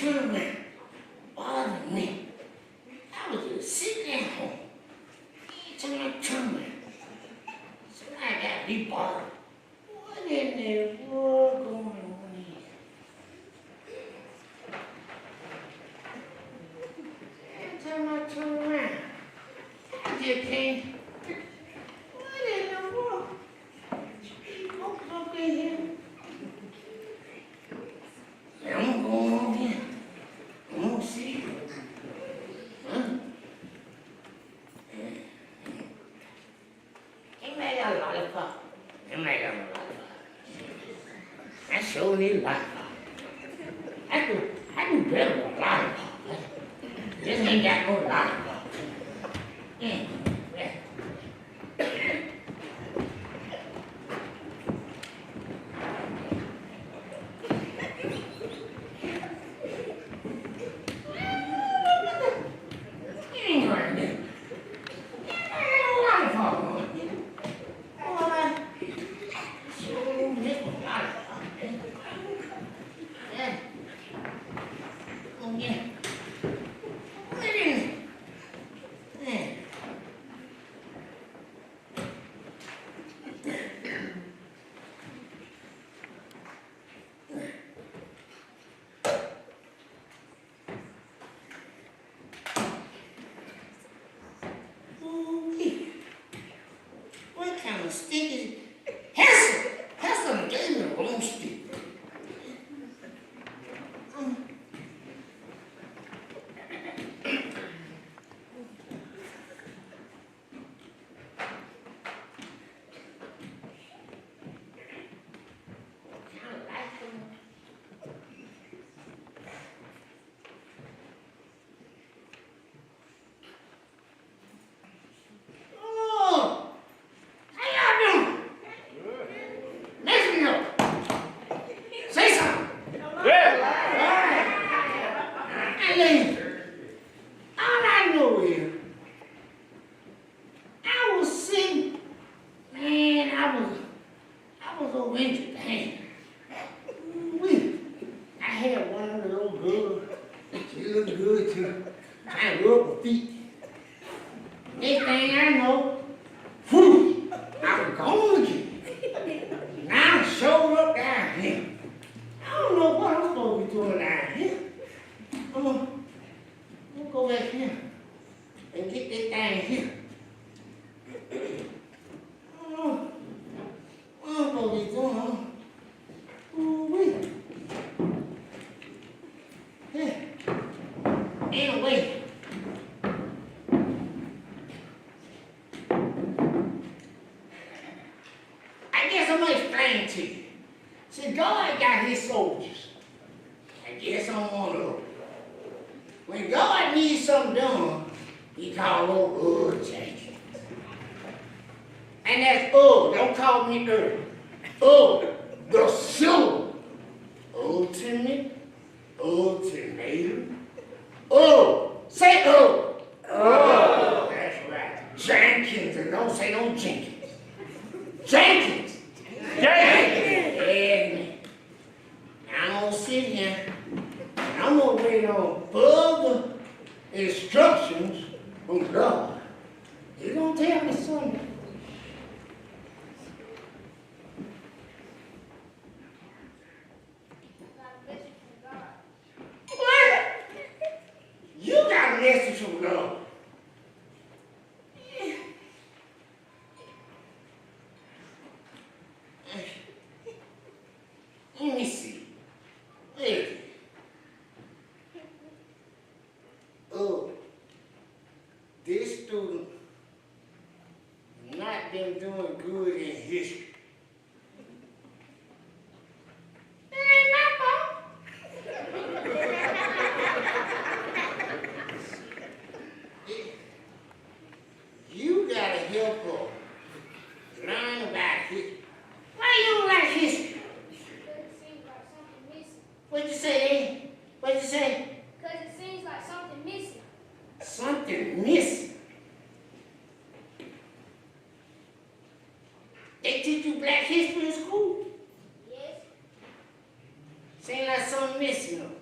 turned around, bothering me. I was just sitting at home. Every time I turned around, somebody got to be bothered. What in the world going on here? Every time I turn around, I just can't. What in the world? These folks up in here. I'm gonna go on in. I'm gonna see. Huh? Ain't that a lollipop? Ain't that a lollipop? I sure need a lollipop. I do better with a lollipop. This ain't got no lollipop. Yeah. Sticky. Heston gave me the wrong stick. That's right. Jankins, and don't say no Jankins. Jankins! Jankins! I'm gonna sit here and I'm gonna wait on further instructions from God. He's gonna tell me something. What? You got a message from God. Let me see. Wait. Oh, this student not been doing good in history. It ain't my fault. You gotta help her learn about history. Why you don't like history? What'd you say, eh? What'd you say? Because it seems like something missing. Something missing? They teach you black history in school? Yes. Seems like something missing, though.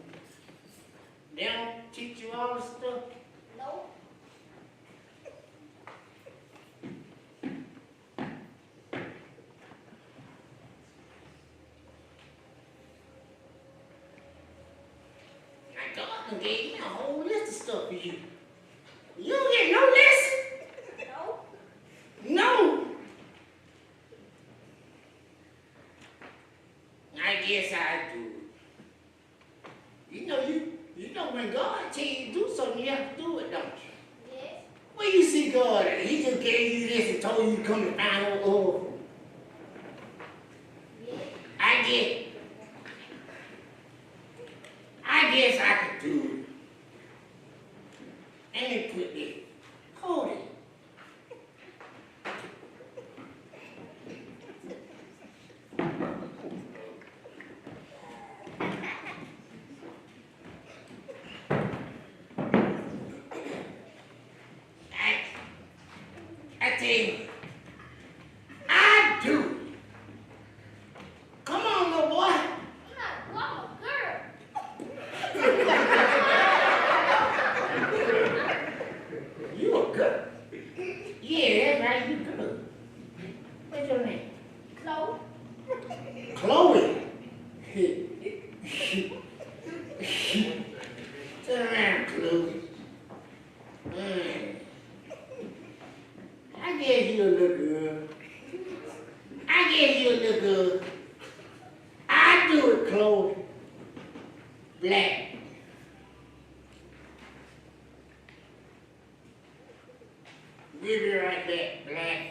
done gave me a whole list of stuff for you. You don't get no lesson? No. No. I guess I do. You know when God tell you to do something, you have to do it, don't you? Yes. Where you see God at? He just gave you this and told you to come and find out. Yes. I guess I could do it. And put this code in. I tell you, I do. Come on, little boy. I'm a girl. You a girl. Yeah, that's right, you girl. What's your name? Chloe. Chloe. Turn around, Chloe. I guess you a little girl. I do it, Chloe. Black. Give it right back, black.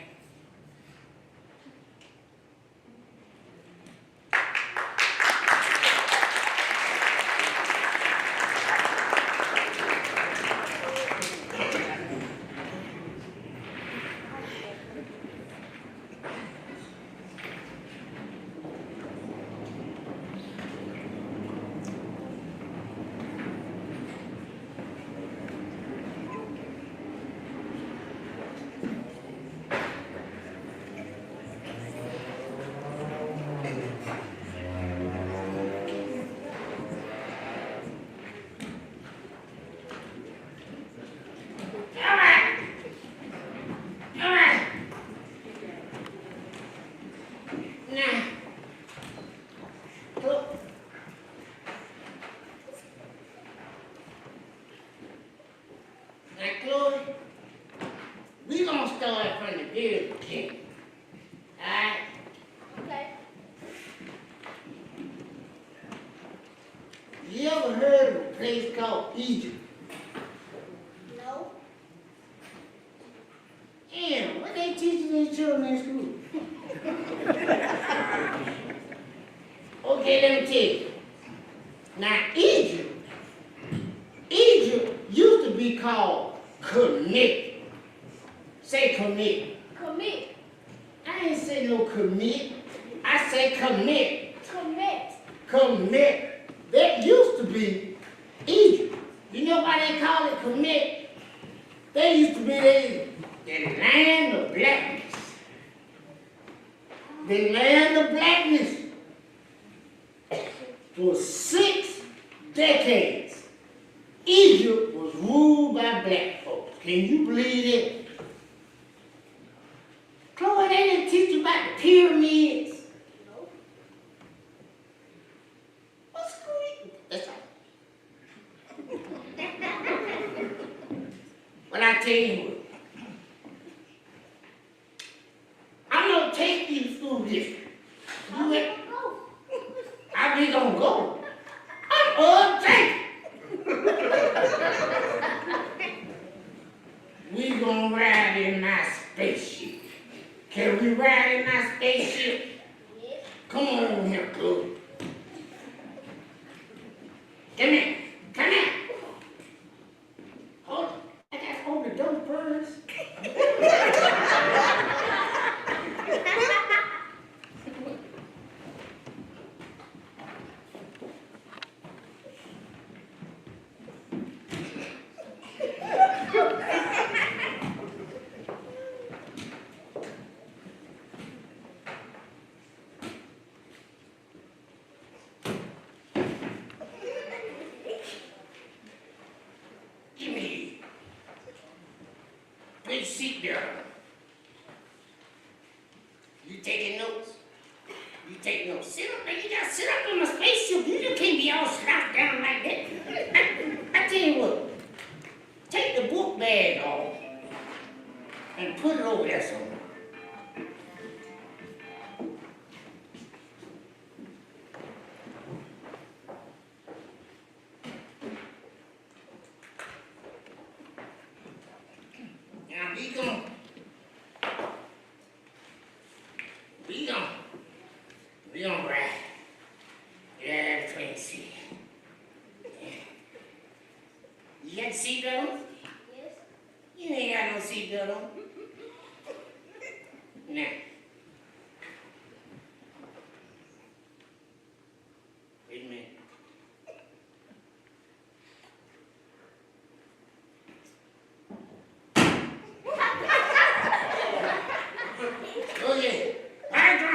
We gonna start from the very beginning. Alright? Okay. You ever heard of a place called Egypt? No. Damn, what they teaching these children in school? Okay, let me tell you. Now, Egypt used to be called Commit. Say commit. Commit. I ain't say no commit. I say commit. Commit. Commit. That used to be Egypt. You know why they call it commit? They used to be the land of blackness. The land of blackness. For 6 decades, Egypt was ruled by black folks. Can you believe it? Chloe, they didn't teach you about the pyramids. No. What's going on? That's all. But I tell you what, I'm gonna take you through this. How You we ready? gonna go? How we gonna go? I'm uptight. We gonna ride in my spaceship. Can we ride in my spaceship? Yes. Come on here, Chloe. Come here. Come here. Hold on. I gotta open the door first. Give me. Put your seat down. You taking notes? You take notes. Sit up, man. You gotta sit up in my spaceship. You just can't be all slouched down like that. tell you what, take the book bag off and put it over there somewhere. Now we gonna ride. Yeah, that's what you see. You got the seatbelt on? Yes. You ain't got no seatbelt on. Now. Wait a minute. Okay. Right on.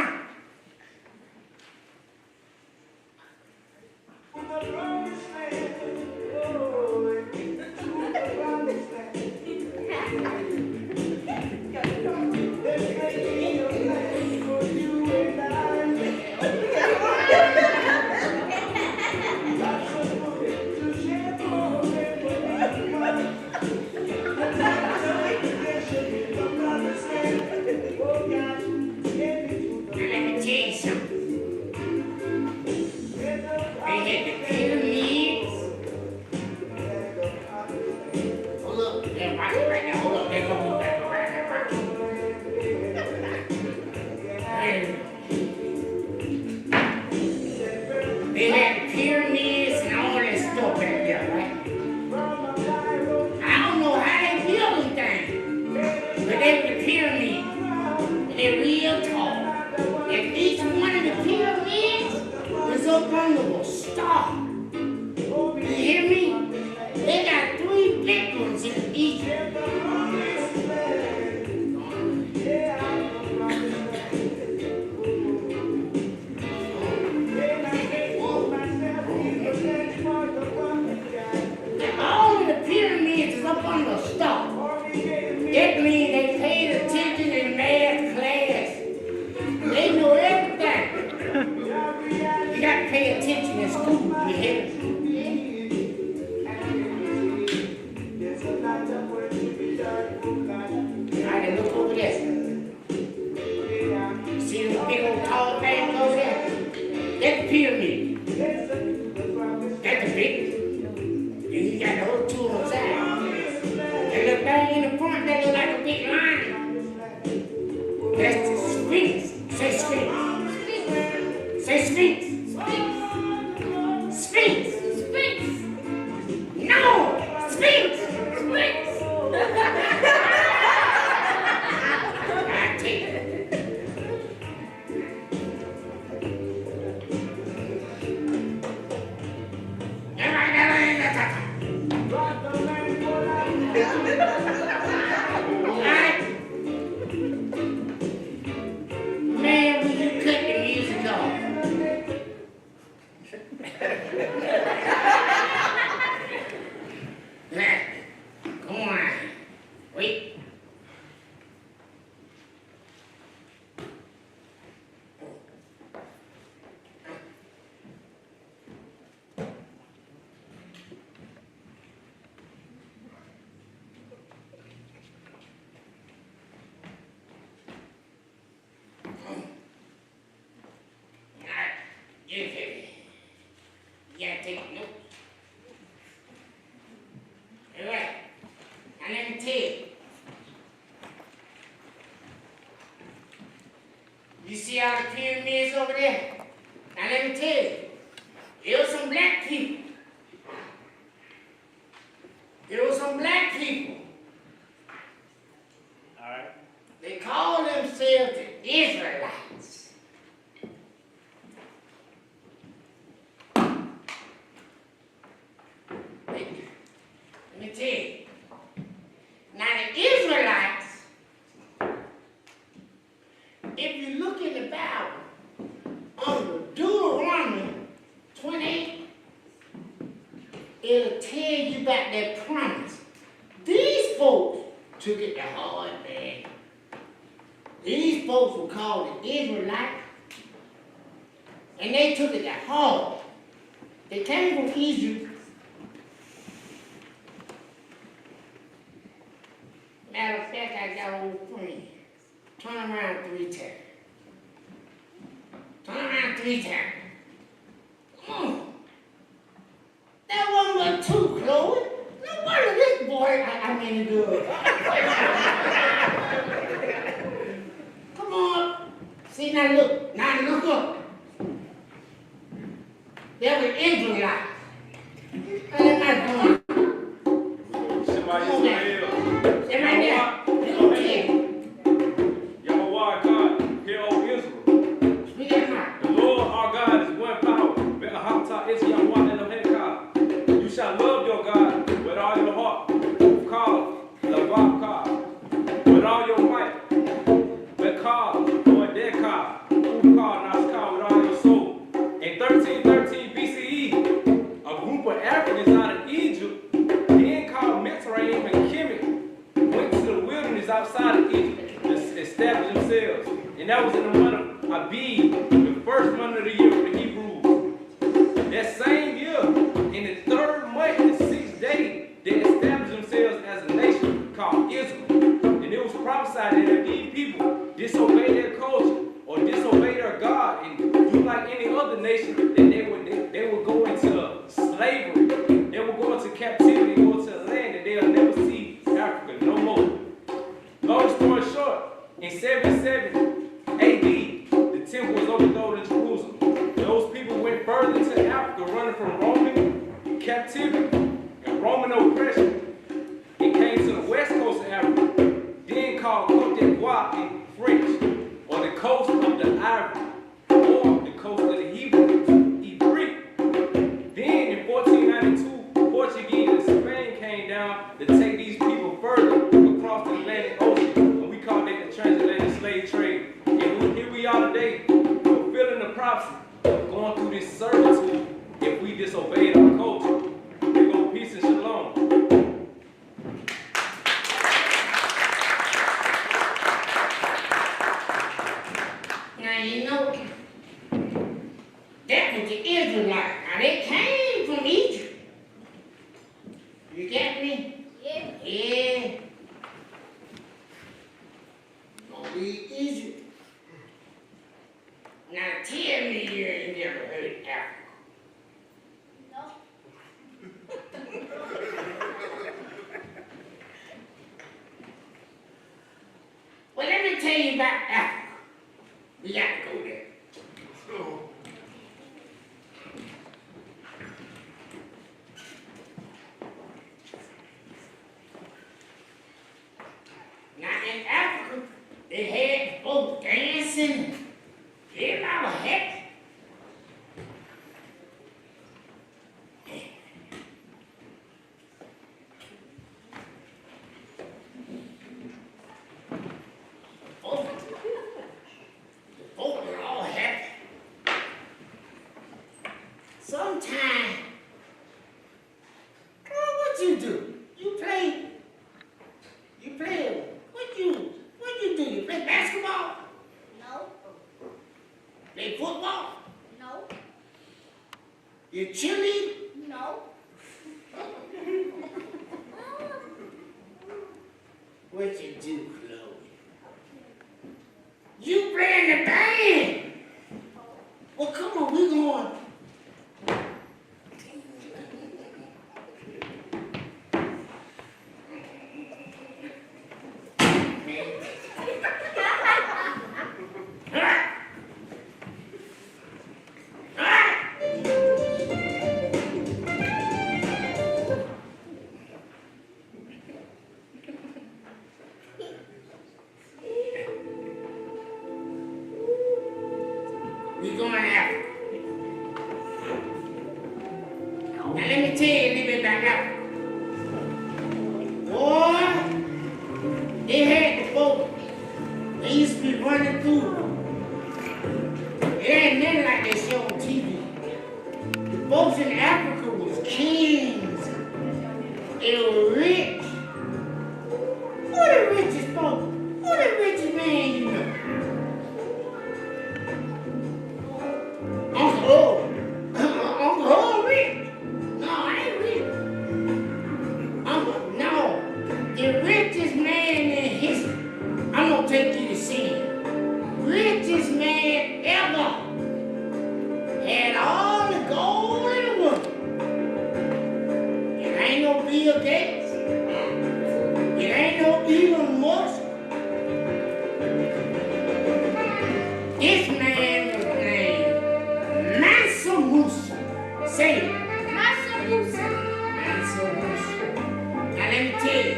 They had pyramids and all that stuff back there, right? I don't know how they built them things, but they were the pyramids, and they're real tall. And each one of the pyramids is up under a star. You hear me? They got 3 big ones in each. Up on the star. That means they paid attention in math class. They know everything. You got to pay attention in school, you hear me? Now they look over there. See those big old tall things over there? That's the pyramid. That's the big one. And you got the whole 2 on the side. And the thing in the front, that look like a big lion. That's the Sphinx. Say Sphinx. Say Sphinx. Sphinx. Sphinx. No! Sphinx. Sphinx. I take it. Man, will you cut the music off? Come on. Wait. You gotta take notes. All right. And let me tell you. You see all the pyramids over there? Now let me tell you. There were some black people. All right. They call themselves the Israelites. Let me tell you. Now the Israelites, if you look in the Bible, under Deuteronomy 28, it'll tell you about that promise. These folks took it the hard way. These folks were called the Israelites, and they took it the hard. They came from Egypt, Matter of fact, I got old friend. Turn around 3 times. Turn around 3 times. Come on. That one but 2, Chloe. No wonder this boy, I mean good. Come on. See, now look up. There was Israelites. And they're not going. Somebody Come on, man. Say right there. You don't care. Yahweh God, hear, O Israel. Speak that mouth. The Lord our God is one power. Be'ahata is Yahweh Elohim. You shall love your God with all your heart. Kal, Lavak Kal. With all your might. Bekal, or Dekal. Ukal, Naskal, with all your soul. In 1313 BCE, a group of Africans out of Egypt, then called Mitzrayim and Kemet, went to the wilderness outside of Egypt to establish themselves. And that was in the month of Abib, the first month of the year for the Hebrews. That same year, in the 3rd month and 6th day, they established themselves as a nation called Israel. And it was prophesied that if these people disobey their culture or disobey their God and do like any other nation, then they would go into slavery. They would go into captivity, go into a land that they'll never see Africa no more. Long story short, in 77 AD, the temple was overthrown in Jerusalem. Those people went further to Africa, running from Roman captivity and Roman oppression. It came to the west coast of Africa, then called Côte d'Ivoire in French, or the coast of the Ivory, or the coast of the Hebrew, Ibri. Then in 1492, Portuguese and Spain came down to take these people further across the Atlantic Ocean, and we call that the transatlantic slave trade. And here we are today, fulfilling the prophecy of going through this servitude if we disobeyed our culture. We go peace and shalom. Now you know, that was the Israelites. Now they came from Egypt. You get me? Yeah. Yeah. Gonna be Egypt. Now tell me you ain't never heard of Africa. No. Well, let me tell you about Africa. We got to go there. Now in Africa, they had folks dancing. Everybody was happy. The folk were all happy. Sometimes, girl, what you do? You play. What you do? You play basketball? No. Play football? No. You cheerlead? No. What you do, Chloe? You play in the band? Well, come on, we going. We going Africa. Now let me tell you a little bit about Africa. Boy, they had the folk. They used to be running through. It ain't nothing like they show on TV. The folks in Africa was kings. They were rich. Who the richest folk? Who the richest man you know? Uncle O. Uncle O rich. No, I ain't rich. No. The richest man Say it. Massa Musa. Massa Musa. Now let me tell you.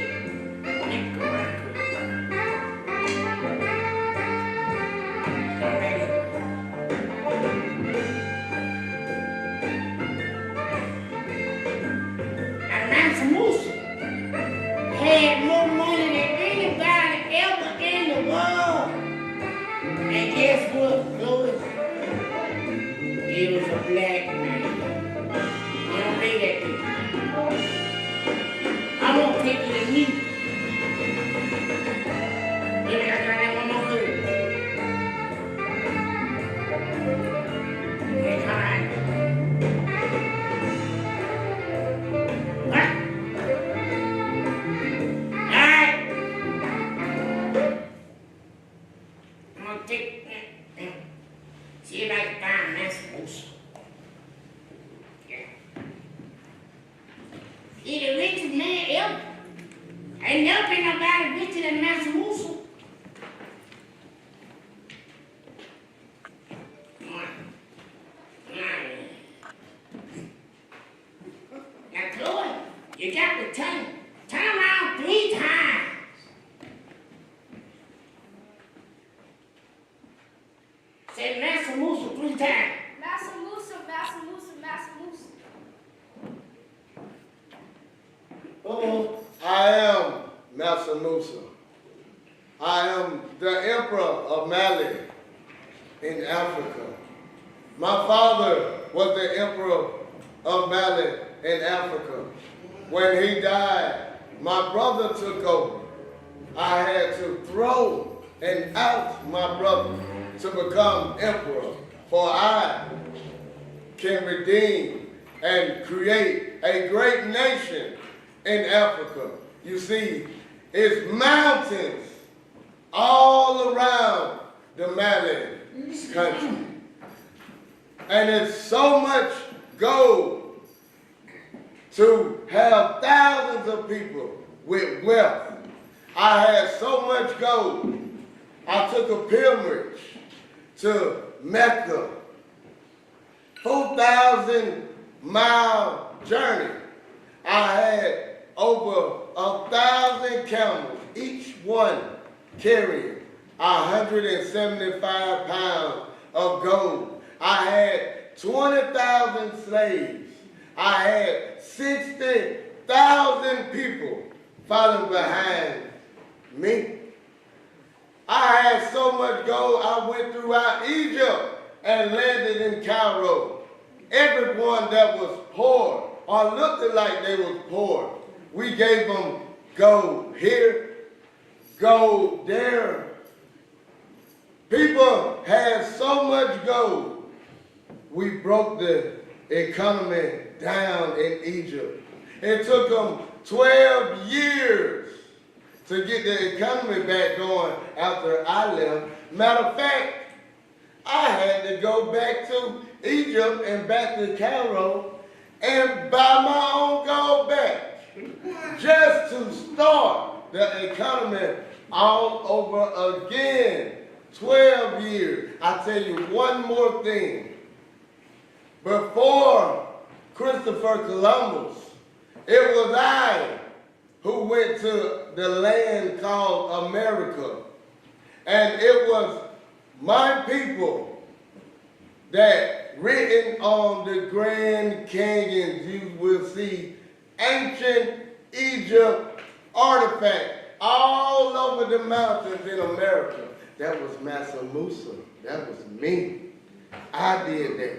Let me go right quick. Come right here. Now Massa Musa had more money than anybody ever in the world. And guess what, Louis? He was a black man. You don't think that thing. I won't take you to me. Maybe I got that one more good. Okay, all right. What? All right. I'm gonna take see if I can find Massa Musa. Yeah. He the richest man ever. Ain't never been nobody richer than Massa Musa. Come on. Come on. Now, Chloe, you got to turn around 3 times. Say Massa Musa 3 times. Massa Musa, Massa Musa, Massa Musa. Oh, I am Massa Musa. I am the Emperor of Mali in Africa. My father was the Emperor of Mali in Africa. When he died, my brother took over. I had to throw and out my brother to become emperor, for I can redeem and create a great nation in Africa. You see, it's mountains all around the Mali country. And it's so much gold to have thousands of people with wealth. I had so much gold. I took a pilgrimage to Mecca, 4,000-mile journey. I had over 1,000 camels, each one carrying 175 pounds of gold. I had 20,000 slaves. I had 60,000 people following behind me. I had so much gold, I went throughout Egypt and landed in Cairo. Everyone that was poor or looked like they was poor, we gave them gold here, gold there. People had so much gold, we broke the economy down in Egypt. It took them 12 years to get the economy back going after I left. Matter of fact, I had to go back to Egypt and back to Cairo and buy my own gold back just to start the economy all over again. 12 years. I tell you one more thing. Before Christopher Columbus, it was I who went to the land called America. And it was my people that written on the Grand Canyons, you will see ancient Egypt artifacts all over the mountains in America. That was Massa Musa. That was me. I did that.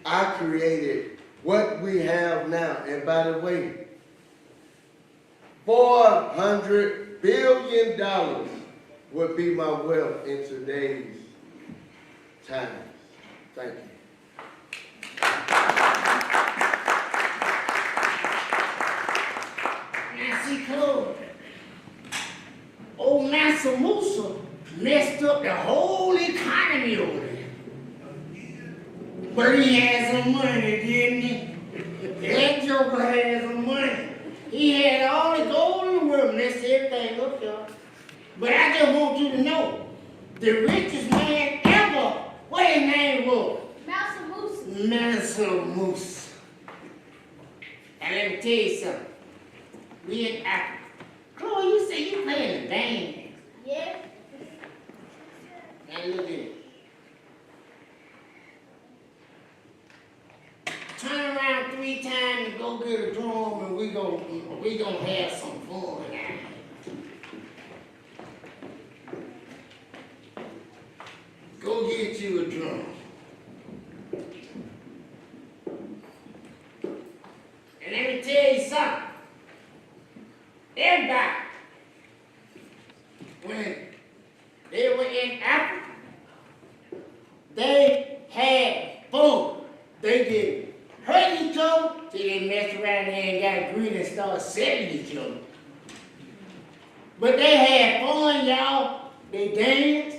I created what we have now. And by the way, $400 billion would be my wealth in today's times. Thank you. Now see, Chloe, old Massa Musa messed up the whole economy over there. But he had some money, didn't he? That joker had some money. He had all the gold in the world, messed everything up, y'all. But I just want you to know, the richest man ever, what his name was? Massa Musa. Massa Musa. let me tell you something. We in Africa. Chloe, you say you playing the band. Yeah. Now look at it. Turn around 3 times and go get a drum and we gonna have some fun now. Go get you a drum. And let me tell you something. Everybody, when they were in Africa, they had fun. They did hurt each other till they messed around there and got greedy and started selling each other. But they had fun, y'all. They danced.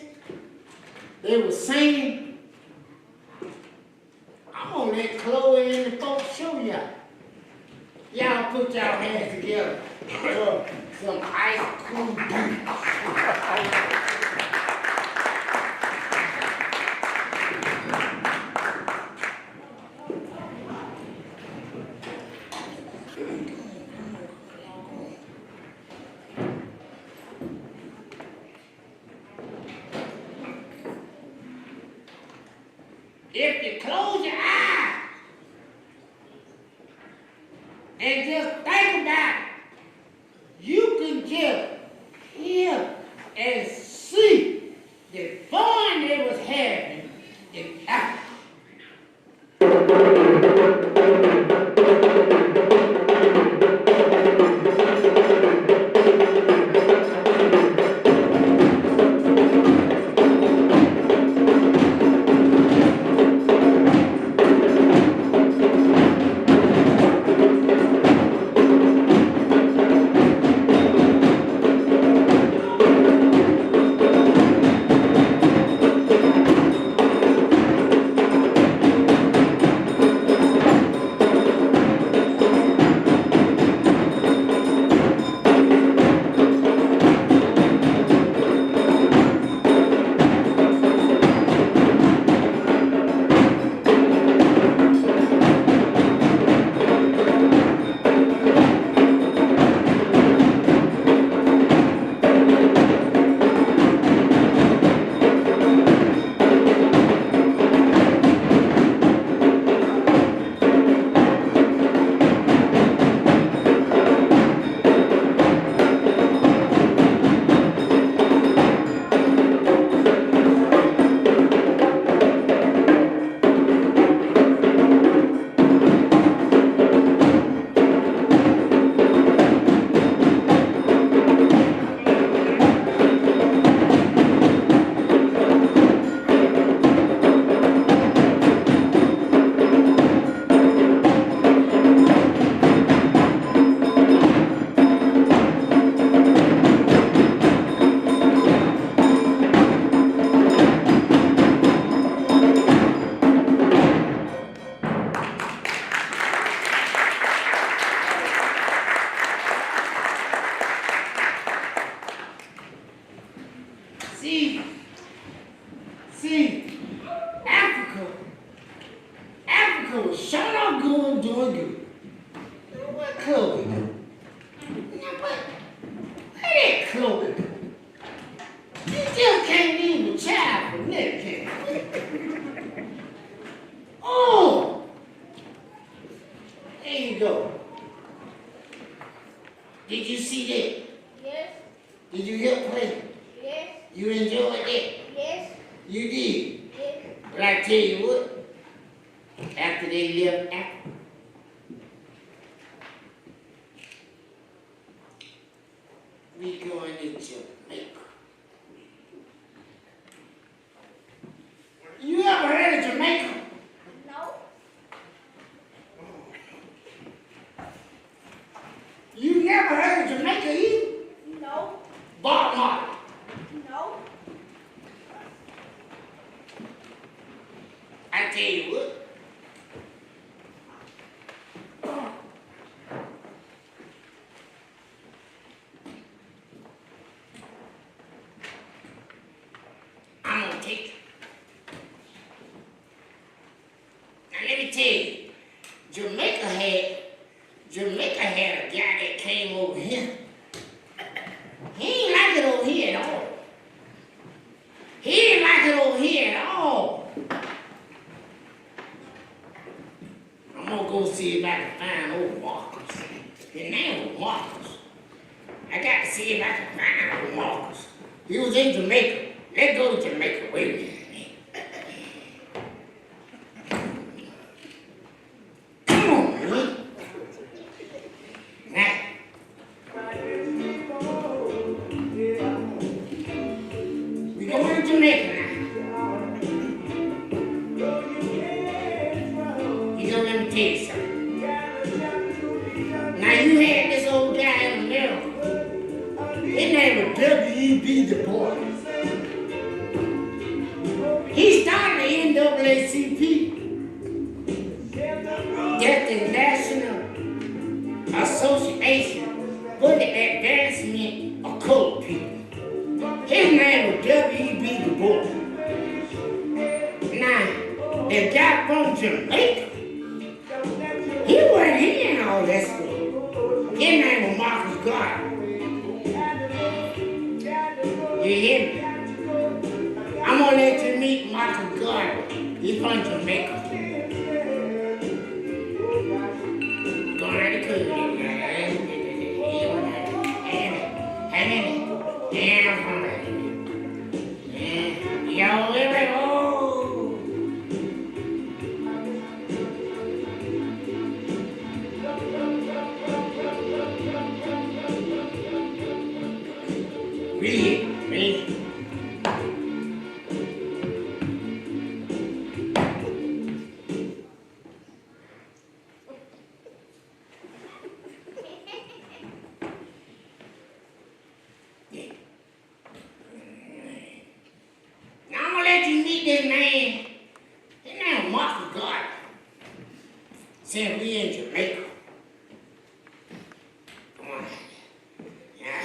They were singing. I'm gonna let Chloe and the folks show y'all. Y'all put y'all hands together for some ice cool beats. If you close your eyes and just think about it, you can just hear and see the fun they was having in Africa. See, Africa was shut up doing good. What Chloe do? Where did Chloe go? You just can't leave a child for nothing, can you? Oh! There you go. Did you see that? Yes. Did you hear play? Yes. You enjoyed that? Yes. You did. Yes. But I tell you what, after they left Africa, we going to Jamaica. You ever heard of Jamaica? No. You never heard of Jamaica either? No. Bob Marley. No. I tell you what. I'm gonna take it. Now let me tell you, Jamaica had a guy that came over here. He ain't like it over here at all. He ain't like it over here at all. I'm gonna go see if I can find old Marcus. His name was Marcus. I got to see if I can find old Marcus. He was in Jamaica. Let's go to Jamaica. Wait a minute. Come on, man. Now, we going to Jamaica now. You know, let me tell you something. Now, you had this old guy in America. His name was W.E.B. Du Bois. He started the NAACP. That's the National Association for the Advancement of Colored People. His name was W.E.B. Du Bois. Now, the guy from Jamaica, he wasn't hearing all that stuff. His name was Marcus Garvey. You hear me? I'm gonna let you meet Marcus Garvey. He's from Jamaica. Go right to cook. Yo, read. Now I'm gonna let you meet this man. His name is Marcus Garvey. Said we in Jamaica. Come on. Yeah.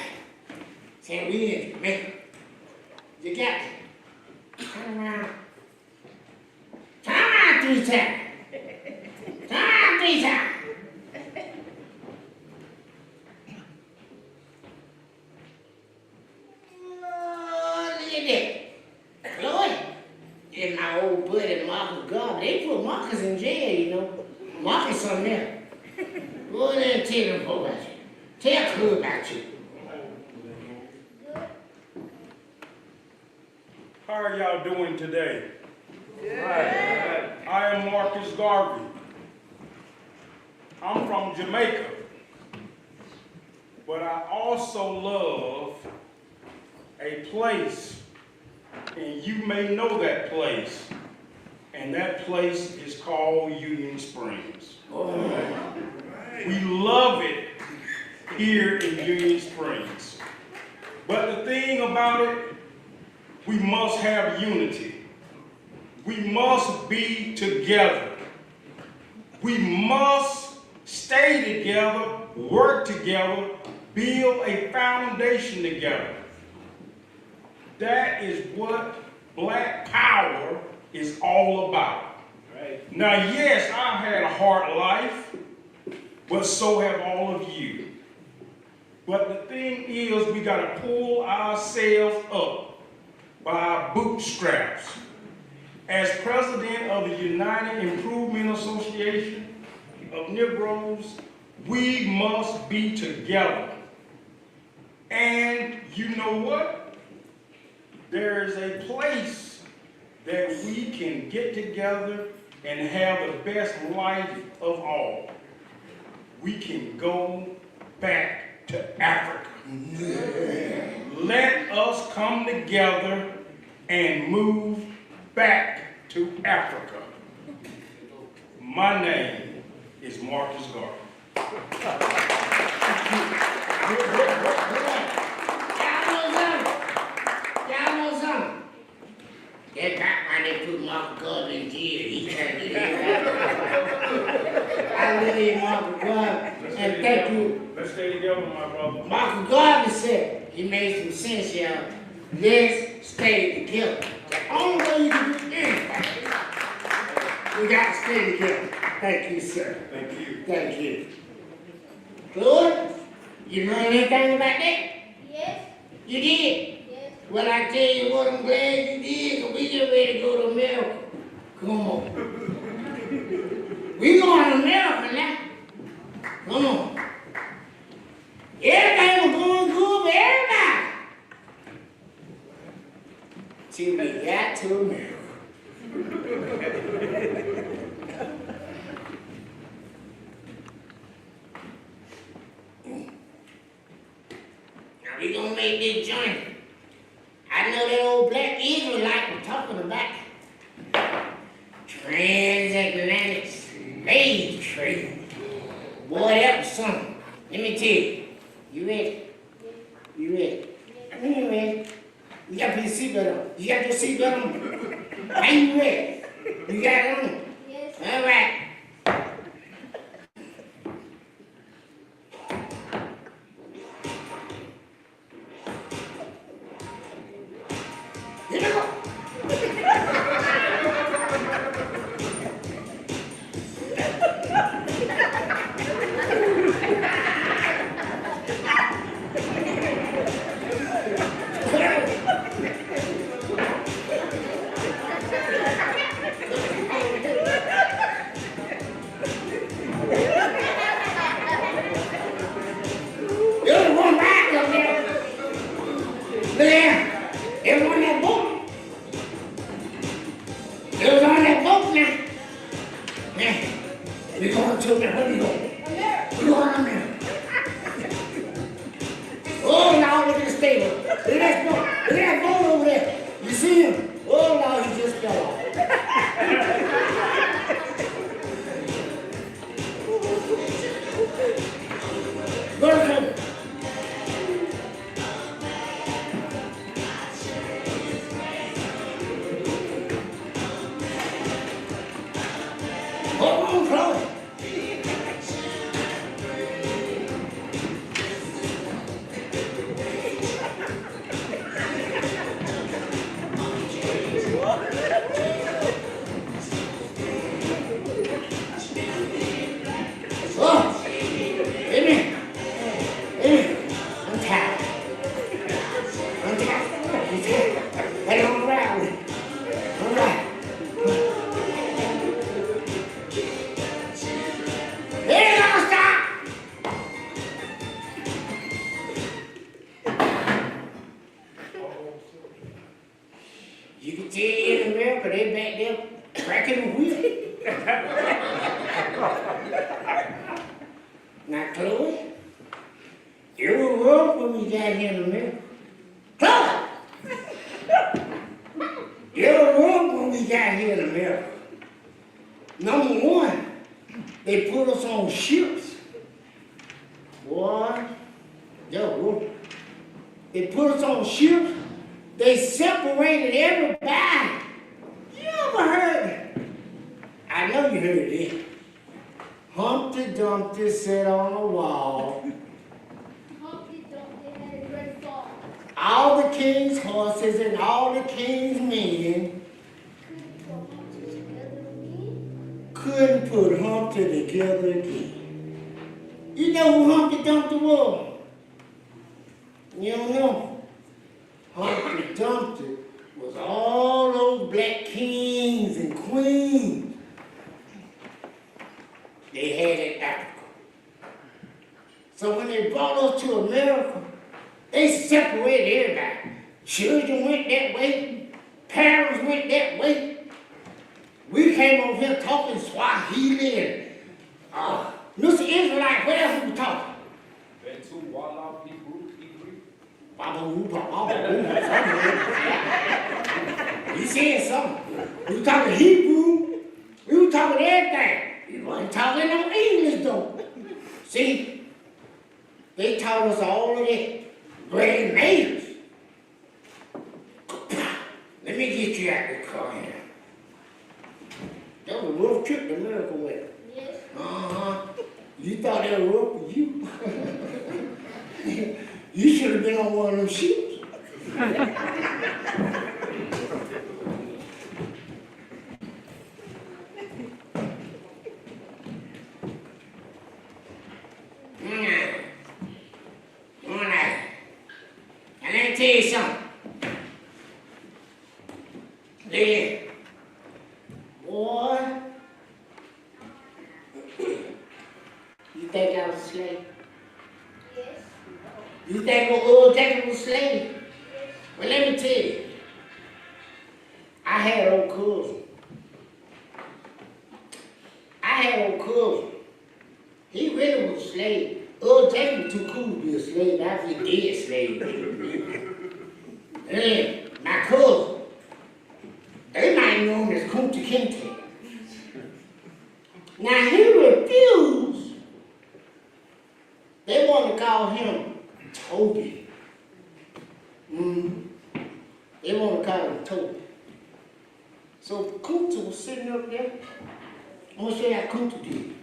Said we in Jamaica. You got it. Turn around. Turn around 3 times. Turn around 3 times. Look at that. Lord, and my old buddy Marcus Garvey, they put Marcus in jail, you know. Marcus on there. Go in there and tell them about you. Tell Clue about you. How are y'all doing today? I am Marcus Garvey. I'm from Jamaica. But I also love a place, and you may know that place, and that place is called Union Springs. We love it here in Union Springs. But the thing about it, we must have unity. We must be together. We must stay together, work together, build a foundation together. That is what Black Power is all about. Right. Now, yes, I've had a hard life, but so have all of you. But the thing is, we got to pull ourselves up by our bootstraps. As president of the United Improvement Association of Negroes, we must be together. And you know what? There is a place that we can get together and have the best life of all. We can go back to Africa. Let us come together and move back to Africa. My name is Marcus Garvey. Y'all know something? That's not why they put Marcus Garvey in jail. He can't get in. I love Marcus Garvey, and thank you. Let's stay together, my brother. Marcus Garvey said, he made some sense, y'all. Let's stay together. The only way you can do anything, we got to stay together. Thank you, sir. Thank you. Thank you. Good? You know anything about that? Yes. You did? Yes. Well, I tell you what, I'm glad you did, 'cause we get ready to go to America. Come on. We going to America now. Come on. Everything was going good for everybody. Till we got to America. Now we gonna make this journey. I know that old black Israelite was talking about transatlantic slave trade. Boy, that was something. Let me tell you. You ready? You ready? You ready? You got to put your seatbelt on. You got your seatbelt on. Are you ready? You got it on? Yes. All right. Here we go. There's one right up there. Look there. There's on that boat. There's on that boat now. Now, we going to America. Where we going? America. We going to America. Oh, now look at the stable. Look at that boat. Look at that boat over there. You see him? Oh, now he just fell off. Go to trouble. Hold on, Clarke. Oh, amen. Amen. I'm tired. I'm tired. I'm tired. Hey, all right. All right. Hey, don't stop. You can tell in America, they back there cracking the whip. Now, Chloe, it was rough when we got here in America. Chloe! It was rough when we got here in America. Number one, they put us on ships. Boy, that was rough. They put us on ships. They separated everybody. You ever heard it? I know you heard it. Humpty Dumpty sat on the wall. Humpty Dumpty had a great fall. All the king's horses and all the king's men couldn't put Humpty together again. You know who Humpty Dumpty was? You don't know? Humpty Dumpty was all those black kings and queens they had in Africa. So when they brought us to America, they separated everybody. Children went that way, parents went that way. We came over here talking Swahili and Mr. Israelite, what else we talking? Bantu, Walla, Hebrew. You said something. We were talking Hebrew. We were talking everything. We wasn't talking no English though. See, they taught us all of that. Great natives. Let me get you out of the car here. That was a rough trip to America with. Yes. You thought that was rough for you. You should have been on one of them ships. tell you something. Listen, boy, you think I was a slave? Yes. You think old Jankins was a slave? Well, let me tell you, I had an old cousin. He really was a slave. Old Jankins was too cool to be a slave. I was a dead slave. And my cousin, they might know him as Kunta Kinte. Now he refused. They want to call him Toby. They want to call him Toby. So Kunta was sitting up there. I'm going to show you how Kunta did.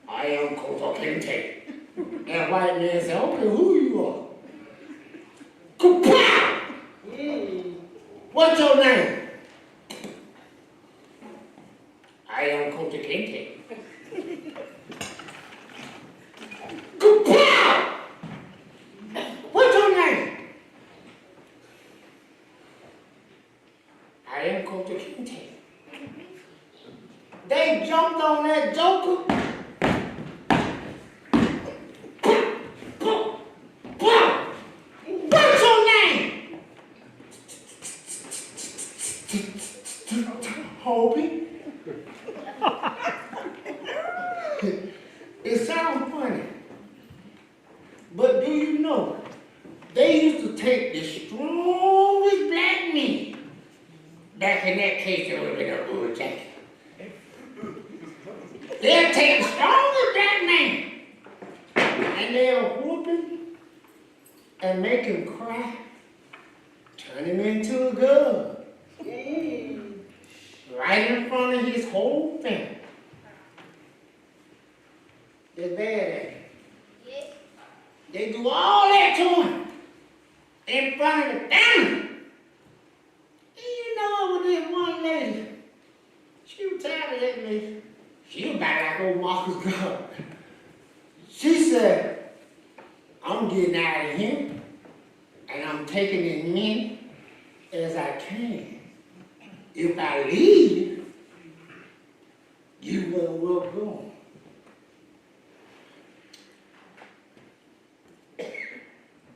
I am Kunta Kinte. And white man said, okay, who you are? Kapow! What's your name? I am Kunta Kinte. Kapow! What's your name? I am Kunta Kinte. They jumped on that joker. What's your name? Hobie. It sounds funny, but do you know, they used to take the strongest black men. Back in that case, it would have been a old Jankins. They'll take the strongest black man, and they'll whoop him and make him cry, turn him into a gun. Right in front of his whole family. They're bad at it. Yes. They do all that to him in front of the family. And you know what this one lady, she was tired of that lady. She was about like old Marcus Garvey. She said, I'm getting out of here and I'm taking as many as I can. If I leave, you will go.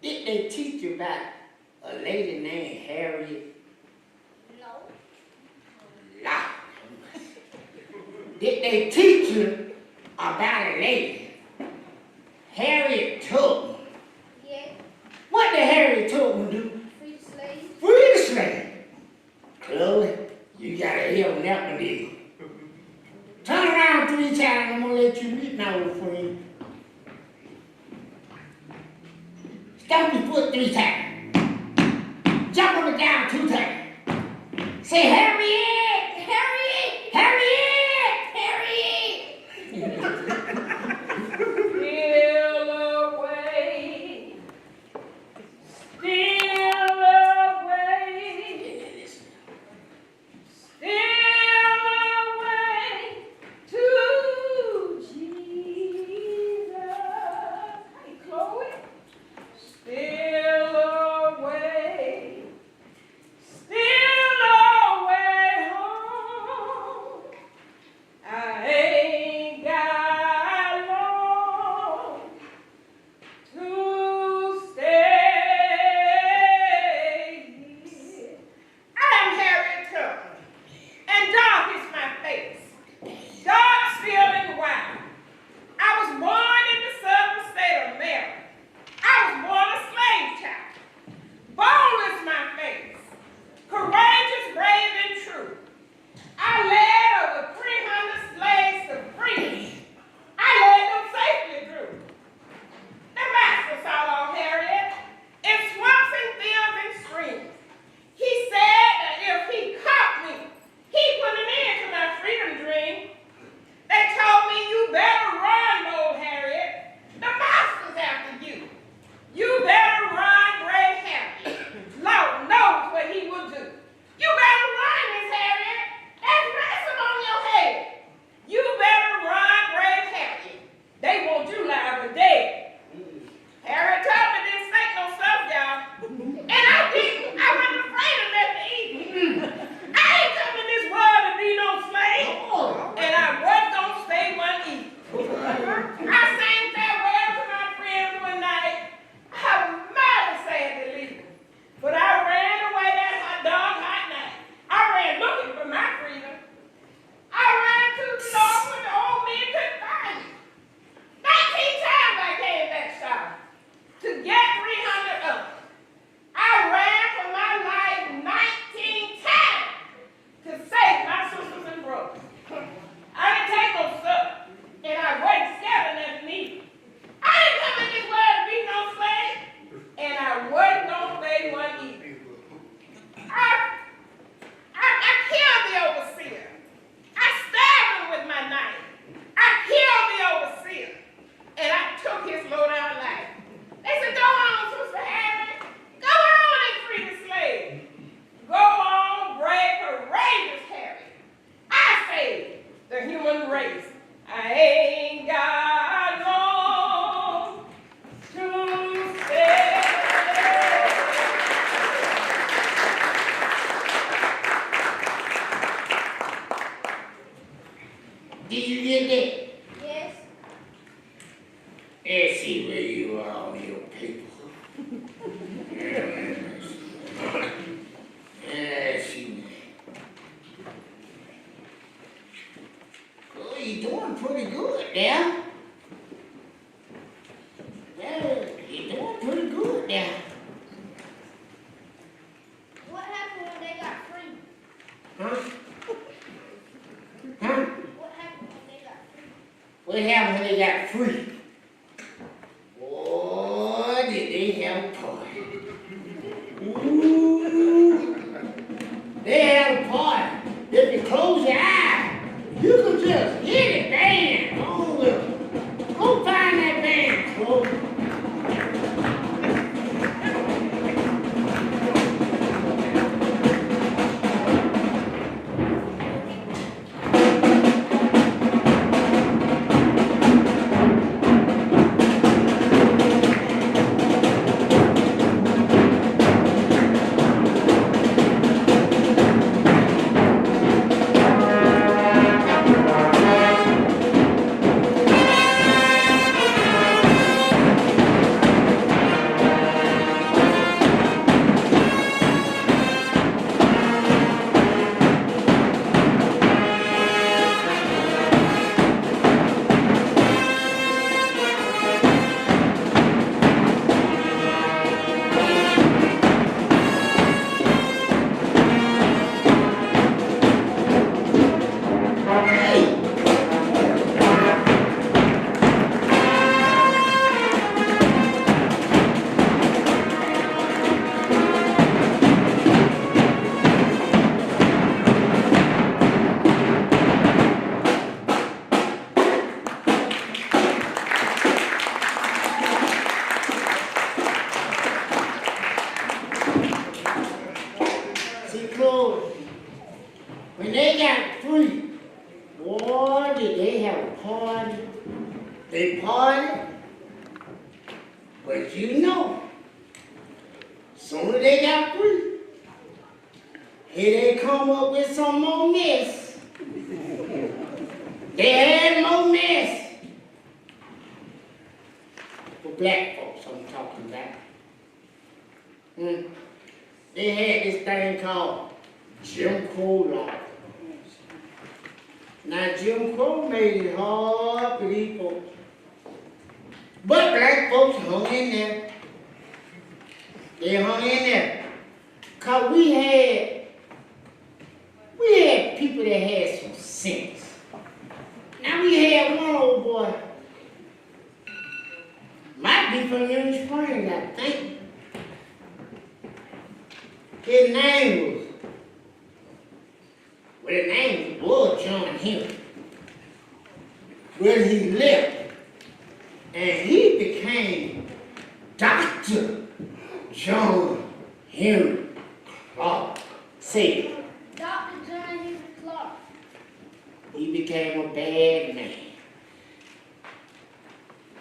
Did they teach you about a lady named Harriet? No. No. Did they teach you about a lady, Harriet Tubman? Yes. What did Harriet Tubman do? Free slaves. Free the slave. Chloe, you got a hell of that one, did you? Turn around 3 times, I'm gonna let you meet my old friend. Stomp your foot 3 times. Jump on the ground 2 times. Say, Harriet! Harriet! Harriet! Harriet! Still away, still away, still away to Jesus. Hey, Chloe. Still away, still away. Did you get that? Yes. Let's see where you are on your paper. Let's see. Oh, you're doing pretty good there. Well, you're doing pretty good there. What happened when they got free? Huh? Huh? What happened when they got free? What happened when they got free? Boy, did they have a party. Ooh. They had a party. If you close your eyes, you could just hear the band. Go find that band, Chloe. See, Chloe, when they got free, boy, did they have a party. They partied, but you know, soon as they got free, here they come up with some more mess. They had more mess. For black folks, I'm talking about. They had this thing called Jim Crow law. Now, Jim Crow made it hard for these folks. But black folks hung in there. They hung in there. Because we had people that had some sense. Now, we had one old boy. Might be from Union Springs, I think. His name was John Henrik. Well, he left, and he became Dr. John Henrik Clarke. Say it. Dr. John Henry Clarke. He became a bad man.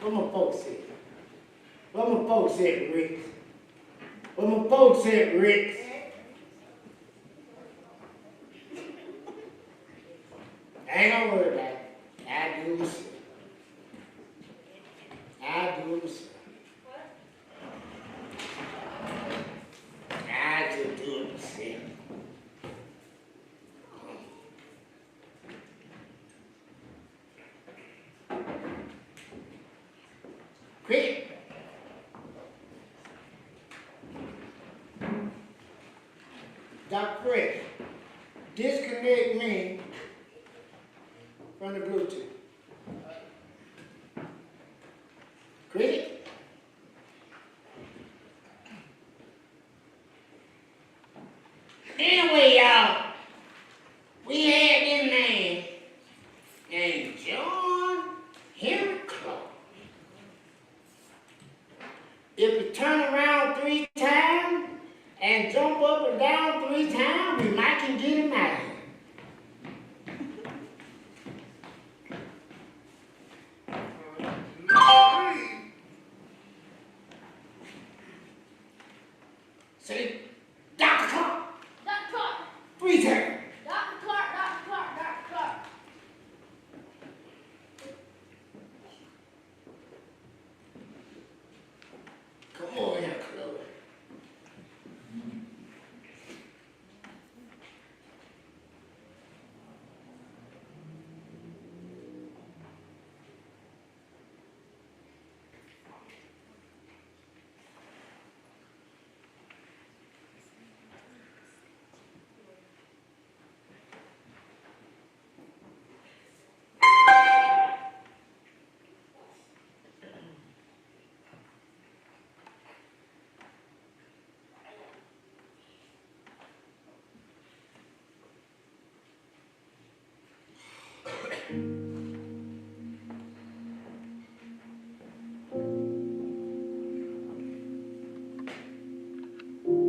What my folks said? What my folks said, Rick? What my folks said, Rick? I ain't gonna worry about it. I do myself. I do myself. I just do it myself. Quick. Dr. Prairie, disconnect me from the Bluetooth. Cricket? Anyway, y'all, we had this man named John Henry Clarke. If you turn around 3 times and jump up and down 3 times, we might can get him out of here. Say, Dr. Clarke, Dr. Clarke. 3 times. Dr. Clarke, Dr. Clarke, Dr. Clarke.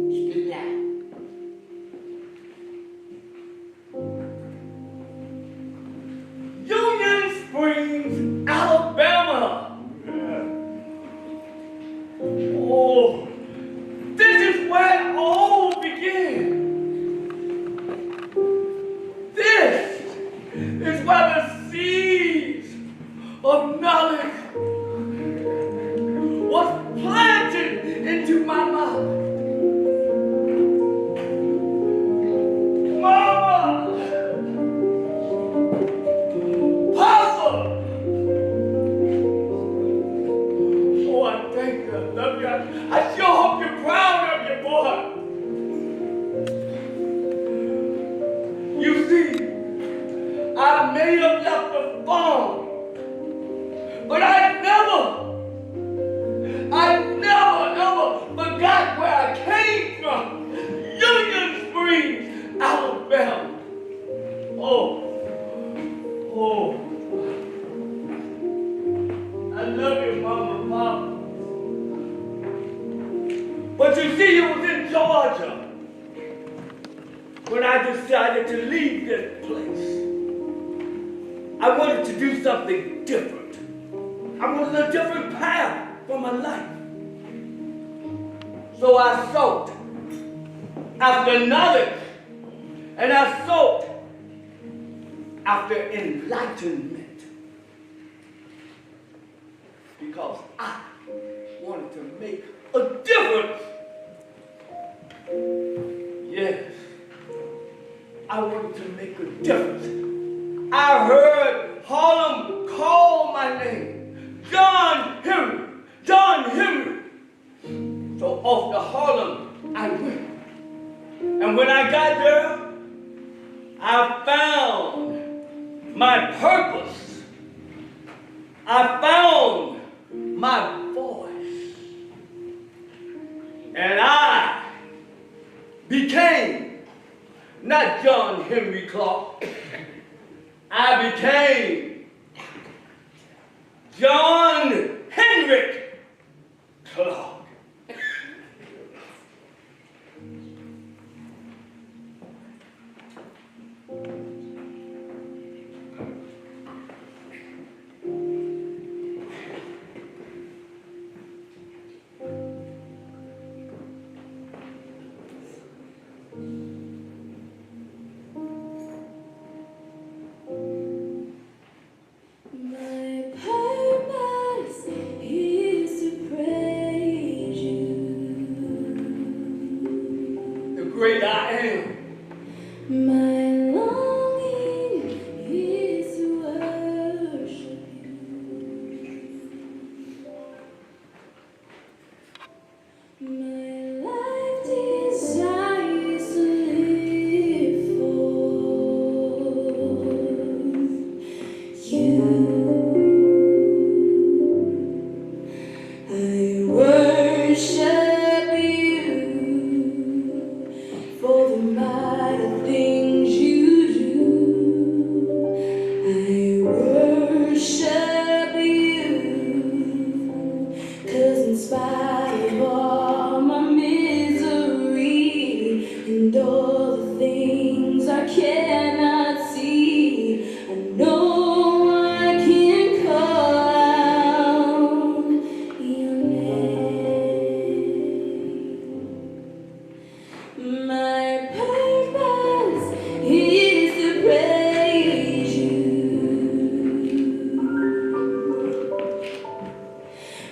Speak loud. Union Springs, Alabama. Oh, this is where it all began. This is where the seeds of knowledge was planted into my mind. Mama! Papa! Oh, I thank you. I love you. I sure hope you're proud of your boy. You see, I may have left the farm, but I never ever forgot where I came from. Union Springs, Alabama. Oh. I love you, Mama and Papa. But you see, it was in Georgia when I decided to leave this place. I wanted to do something different. I wanted a different path for my life. So I sought after knowledge, and I sought after enlightenment, because I wanted to make a difference. Yes, I wanted to make a difference. I heard Harlem call my name, John Henry, John Henry. So off to Harlem I went. And when I got there, I found my purpose. I found my voice. And I became not John Henry Clarke. I became John Henrik Clarke. Great I am. My longing is to worship you. My life desires to live for you. I worship you for the mighty things you do. I worship you, 'cause in spite of all my misery and all the things I cannot see, I know I can call out your name. My purpose is to praise you.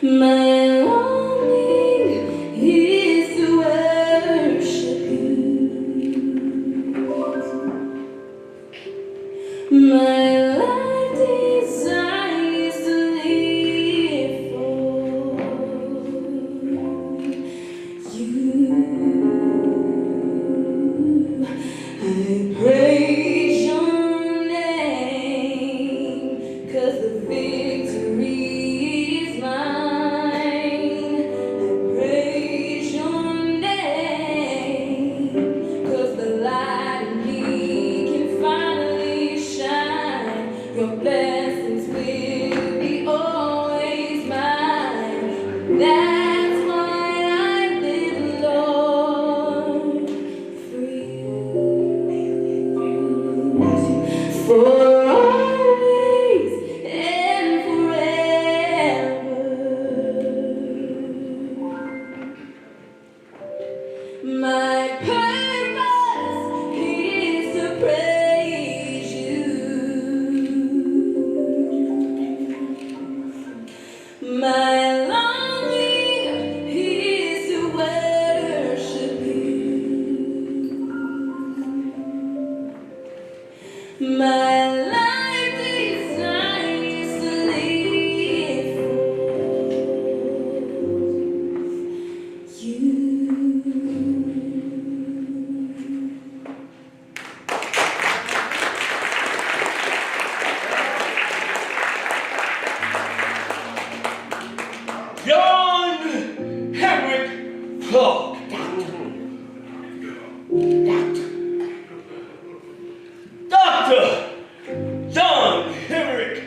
My longing is to worship you. My life desires to live for you. I praise your name, 'cause the victory is mine. I praise your name, 'cause the light in me can finally shine. for always and forever. My purpose is to praise you. My longing is to worship you. My life design is to live for you. John Henrik Clarke. Dr. John Henrik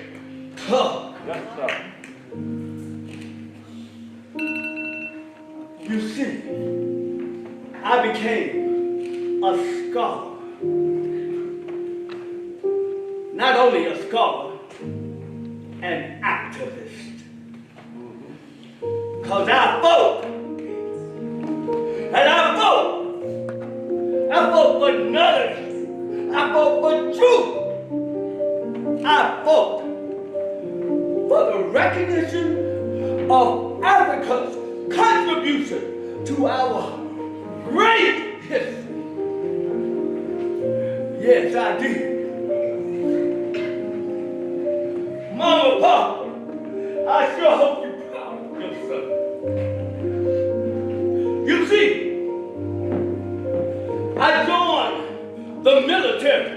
Clarke. Yes, sir. You see, I became a scholar. Not only a scholar, an activist. Because I vote. And I vote. I vote for knowledge. I vote for truth. I vote for the recognition of Africa's contribution to our great history. Yes, I did. Mama, Papa, I sure hope you're proud of your son. You see, I joined the military.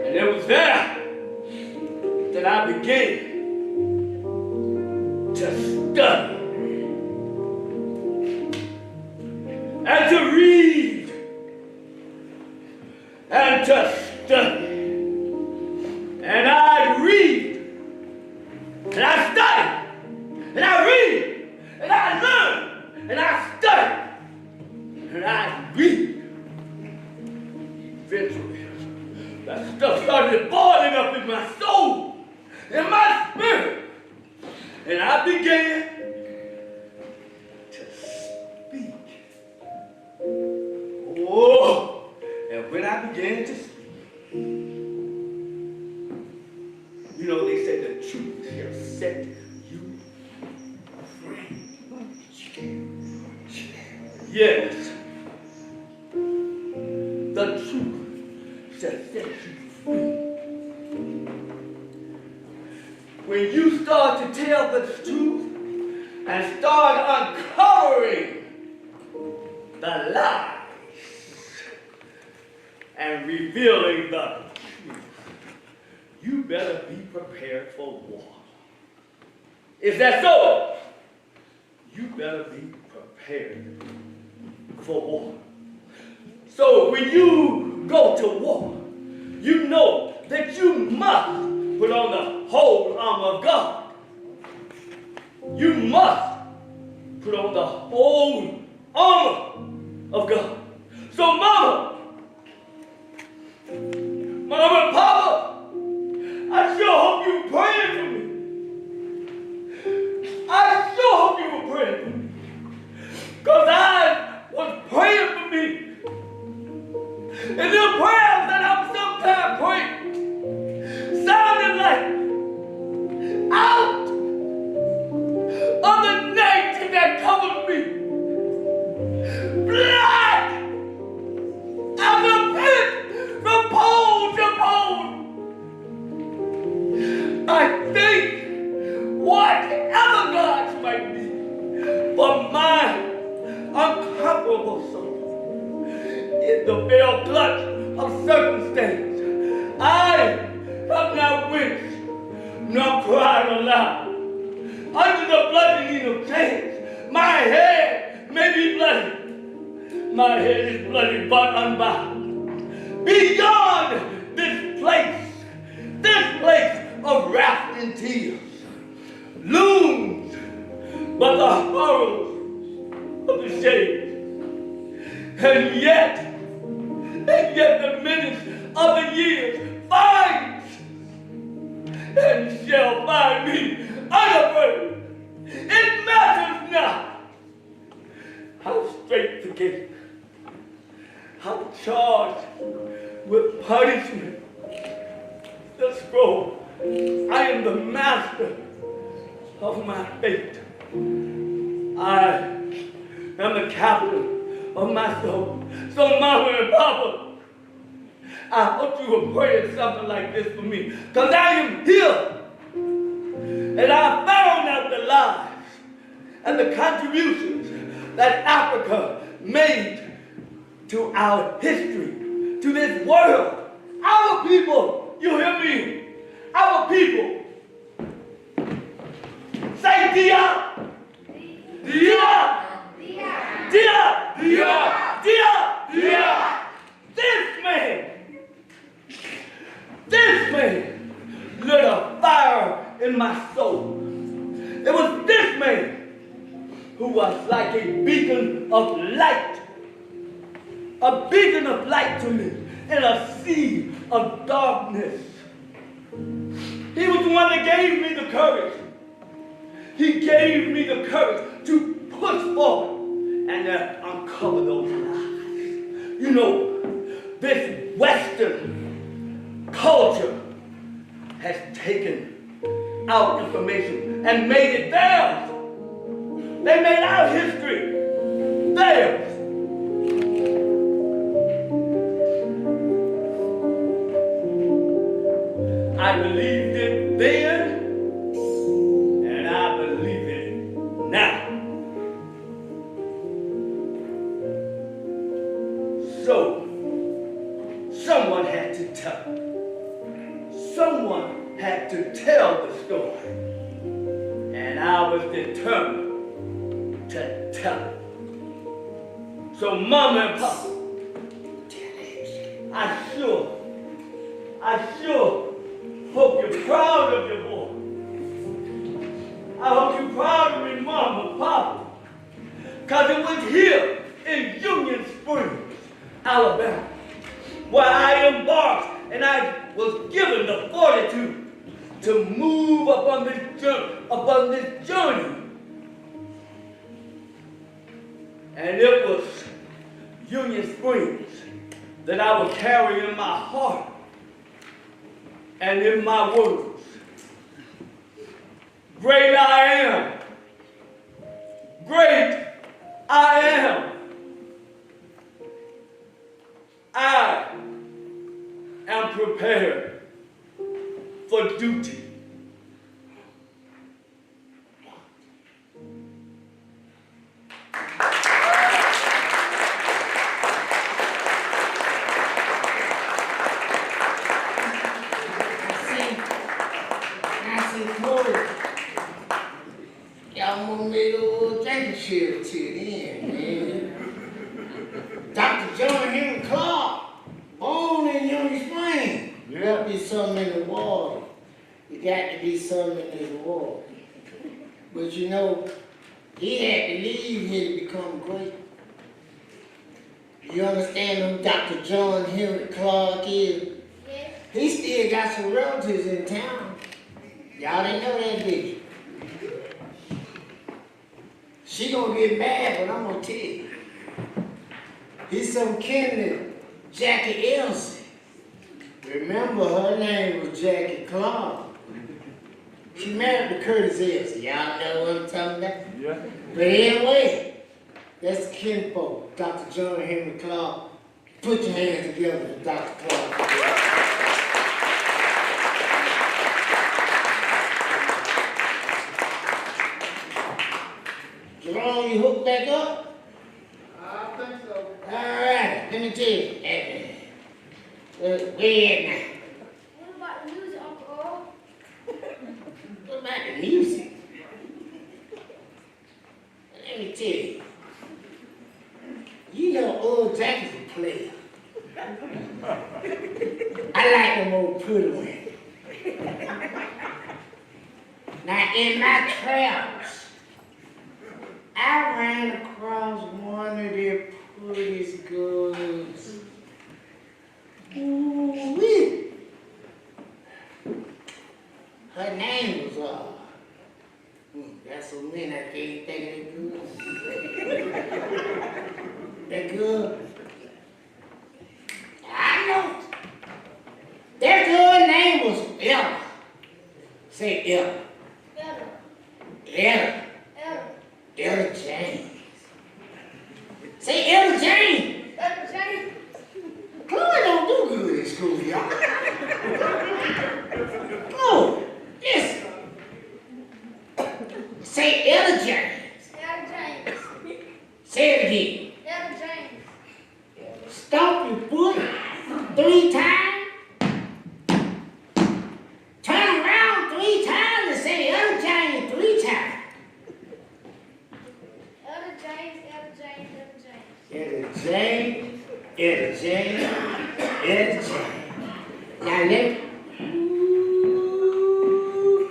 And it was there that I began to study and to read and to study. And I read and I study and I read and I learn and I study and I read. Eventually, that stuff started boiling up in my soul, in my spirit, and I began to speak. Oh, and when I began to speak, you know, they say the truth shall set you free. Yes. The truth shall set you free. When you start to tell the truth and start uncovering the lies and revealing the truth, you better be prepared for war. Is that so? You better be prepared for war. So when you go to war, you know that you must put on the whole armor of God. You must put on the whole armor of God. So Mama and Papa, I sure hope you were praying for me. I sure hope you were praying for me. Because I was praying for me. And the prayers that I'm sometimes praying sounded like out of the night that covered me. Blood out of pit from pole to pole. I think whatever God's might be for my unconquerable soul in the fell clutch of circumstance, I have not winced nor cried aloud. Under the bloodstain of chains, my head may be bloody. My head is bloody but unbound. Beyond this place of wrath and tears, looms but the horrors of the shade. And yet, and yet the minutes of the years finds and shall find me unafraid. It matters not how straight the gate, how charged with punishment the scroll. I am the master of my fate. I am the captain of my soul. So Mama and Papa, I hope you were praying something like this for me, because I am here. And I found out the lives and the contributions that Africa made to our history, to this world. Our people, you hear me? Our people. Say Dia! Dia! Dia! Dia! Dia! Dia! This man lit a fire in my soul. It was this man who was like a beacon of light to me in a sea of darkness. He was the one that gave me the courage. He gave me the courage to push forward and uncover those lies. You know, this Western culture has taken our information and made it theirs. They made our history theirs. I believed it then, and I believe it now. So, someone had to tell it. Someone had to tell the story. And I was determined to tell it. So Mama and Papa, I sure hope you're proud of your boy. I hope you're proud of me, Mama, Papa. Because it was here in Union Springs, Alabama, where I embarked and I was given the fortitude to move upon this journey. And it was Union Springs that I would carry in my heart and in my words. Great I am. Great I am. I am prepared for duty. Y'all want me to old Jankins here till the end, man. Dr. John Henrik Clarke, born in Union Springs. You got to be something in the water. You got to be something in this water. But you know, he had to leave here to become great. You understand who Dr. John Henrik Clarke is? Yeah. He still got some relatives in town. Y'all didn't know that, did you? She gonna get mad, but I'm gonna tell you. He's some kin to Jackie Elsie. Remember, her name was Jackie Clarke. She married to Curtis Elsie. Y'all know what I'm talking about? Yeah. But anyway, that's the kinfolk, Dr. John Henrik Clarke. Put your hands together for Dr. Clarke. Jerome, you hooked back up? I think so. All right, let me tell you. Where you at now? What about the music, Uncle Earl? What about the music? Let me tell you. You know old Jackie's a player. I like them old pretty ones. Now in my travels, I ran across one of their prettiest girls Say Ella. Ella. Ella. Ella. Ella James. Say Ella James. Ella James. Chloe don't do good in school, y'all. Chloe, listen. Say Ella James. Ella James. Say it again. Ella James. Stomp your foot 3 times. Turn around 3 times and say Ella James 3 times. Ella James. Ella James. Ella James, Ella James, Ella James. Now let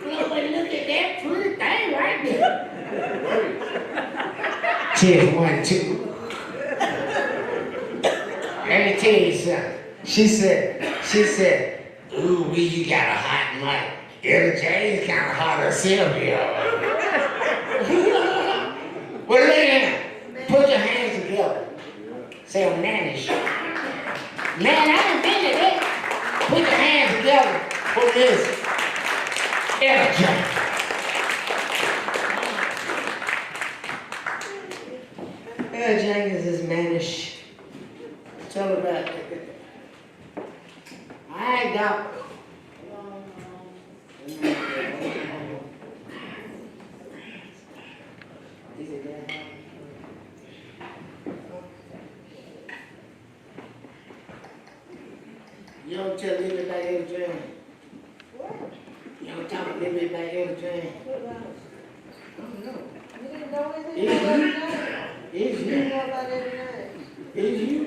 Chloe, look at that pretty thing right there. Cheers, 1, 2. Let me tell you something. She said, ooh, you got a hot mic. Ella James kind of hot herself, y'all. Well, look at him. Put your hands together. Say a mannish. Man, I invented it. Put your hands together for this. Ella James. Ella Jankins is mannish. Tell her about it. I got. Is it that hard? You don't tell me about Ella James. What? You don't talk to me about Ella James. What about it? I don't know. You didn't know anything It's about you. it? It's You didn't you. know about it? It's you.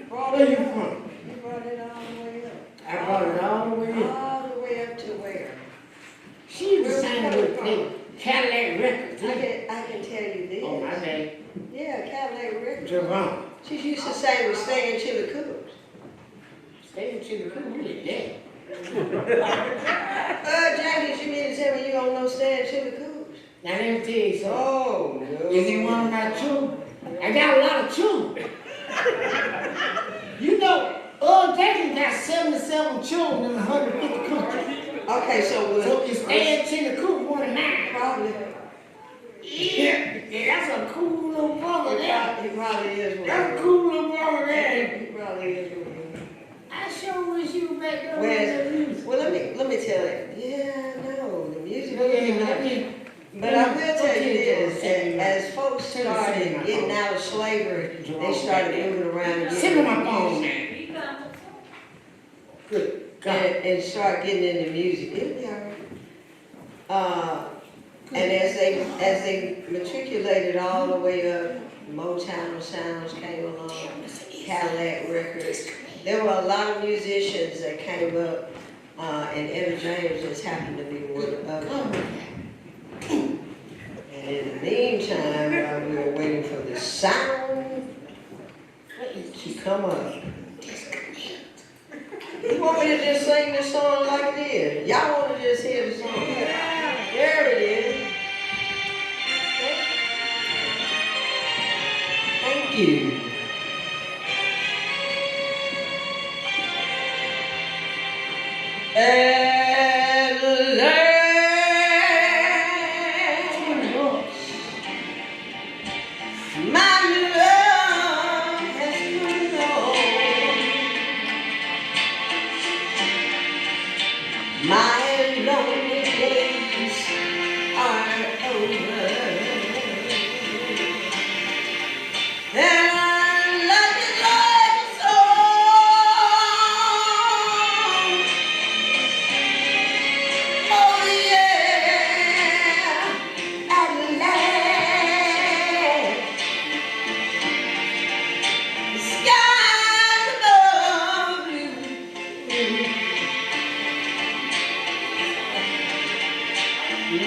Brought Where it you up. from? You brought it all the way up. I brought it all the way in. All the way up to where? She was Where saying you with coming the Cadillac records. I can tell you this. Oh, my bad. Yeah, Cadillac Records. Jerome. She used to say was staying Chili Cookers. Stay in Chile, who is that? Jankins, you mean to tell me you don't know staying Chili Cookers? Now let me tell you something. Oh, no. Is he one of my children? I got a lot of children. You know, Jackson got 77 children in 150 countries. Okay, so So is Stan Chinnacook one of mine? probably. Yeah, that's a cool little brother there. He probably is one. That's a cool little brother there. He probably is one. I sure wish you were back there with Well, that music. well, let me tell you. Yeah, no, the music. Let me. But I will tell you this: as folks started getting out of slavery, they started moving around and Sit on my phone, man. Good God. and start getting into music. It'll be all right. And as they matriculated all the way up, Motown sounds came along, Cadillac Records. There were a lot of musicians that came up, and Ella James just happened to be one of them. And in the meantime, while we were waiting for the sound to come up, you want me to just sing this song like it is? Y'all want to just hear the song? There it is. Thank you. My love has come along. My lonely days are over. And I like it like a song. Oh yeah, at last. The skies above blue.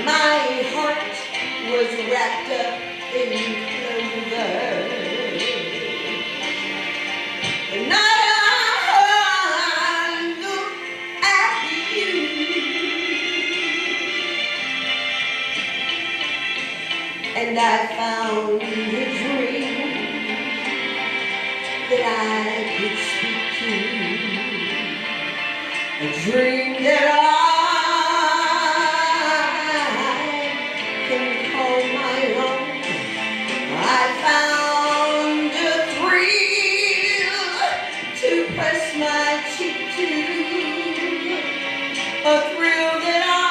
My heart was wrapped up in clover. And I look at you. And I found a dream that I could speak to. A dream that I press my cheek to a thrill that I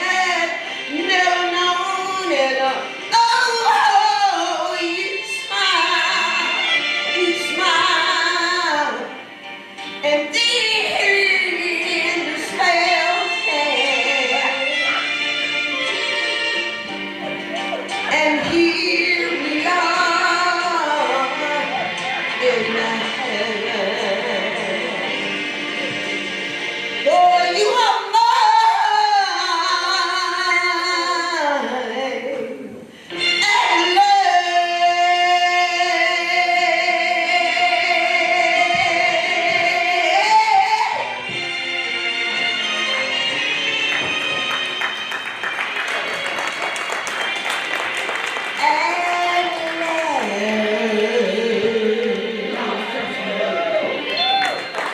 had never known. And oh, you smile, and then the spell came, and here we are in the boy, you are mine at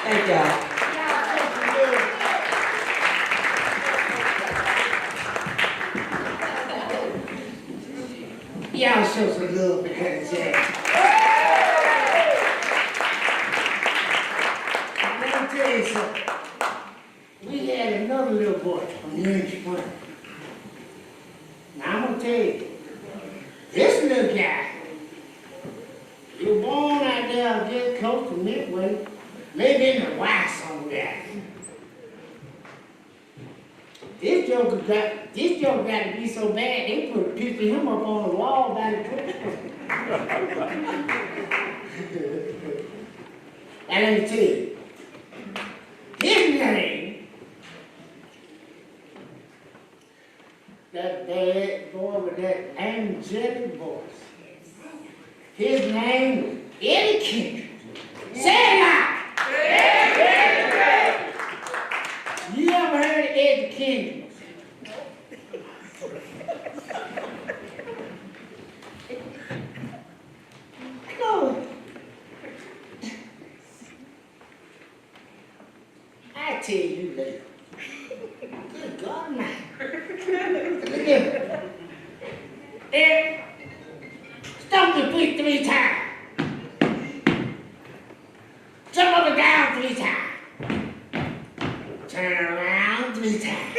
Thank y'all. Y'all show some love for Henrik. Let me tell you something. We had another little boy from Union Spring. Now I'm gonna tell you, this little guy, he was born out there just close to Midway, maybe in the Y somewhere. This joker got to be so bad, they put a picture of him up on the wall by the church. Now let me tell you, his name, that bad boy with that angelic voice, his name was Eddie Kendricks. Say it loud! You ever heard of Eddie Kendricks? No. I tell you later. Good God, man. Look at him. Ed, stomp your feet 3 times. Jump up and down 3 times. Turn around 3 times.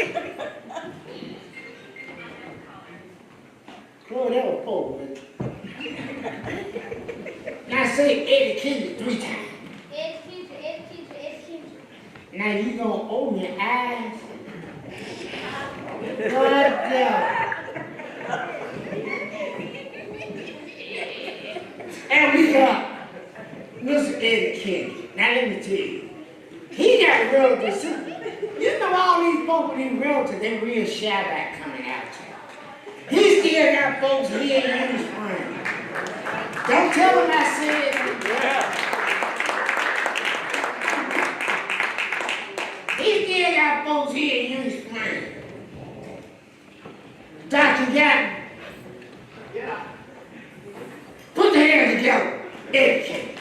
Boy, that was poor, man. Now say Eddie Kendricks 3 times. Eddie Kendricks. Now you gonna open your eyes. God damn. And we got Mr. Eddie Kendricks. Now let me tell you, he got relatives too. You know all these folks with these relatives, they real shy about coming out here. He still got folks here in his spring. Don't tell him I said. He still got folks here in his spring. Dr. Jankins. Yeah. Put the hands together. Educate.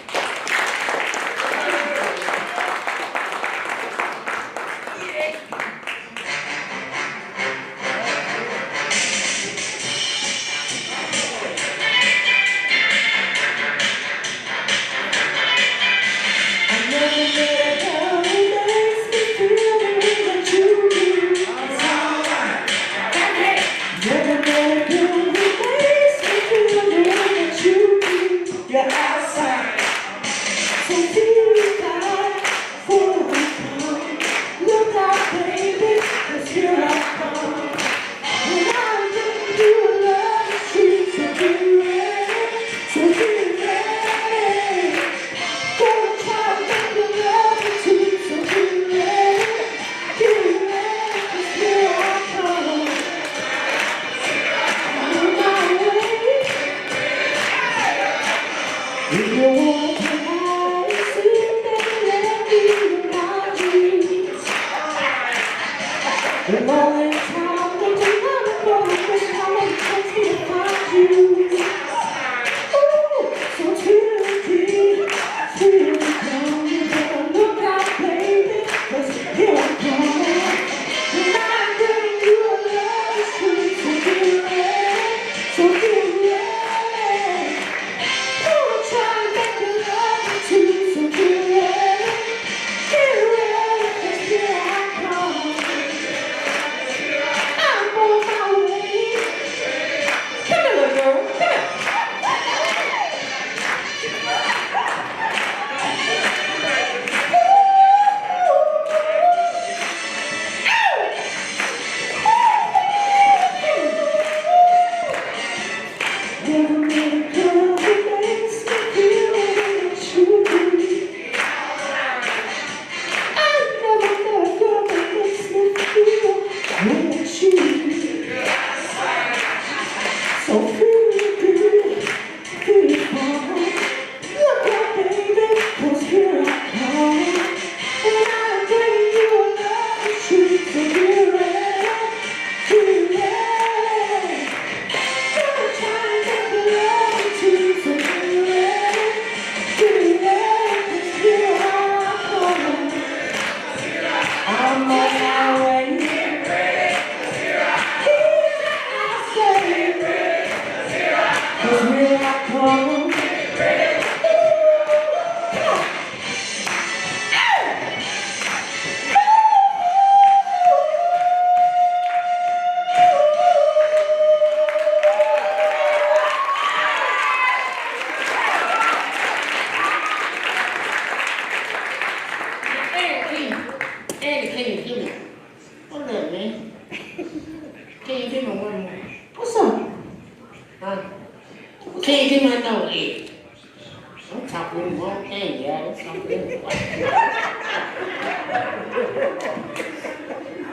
something in one thing, yeah, there's something in one.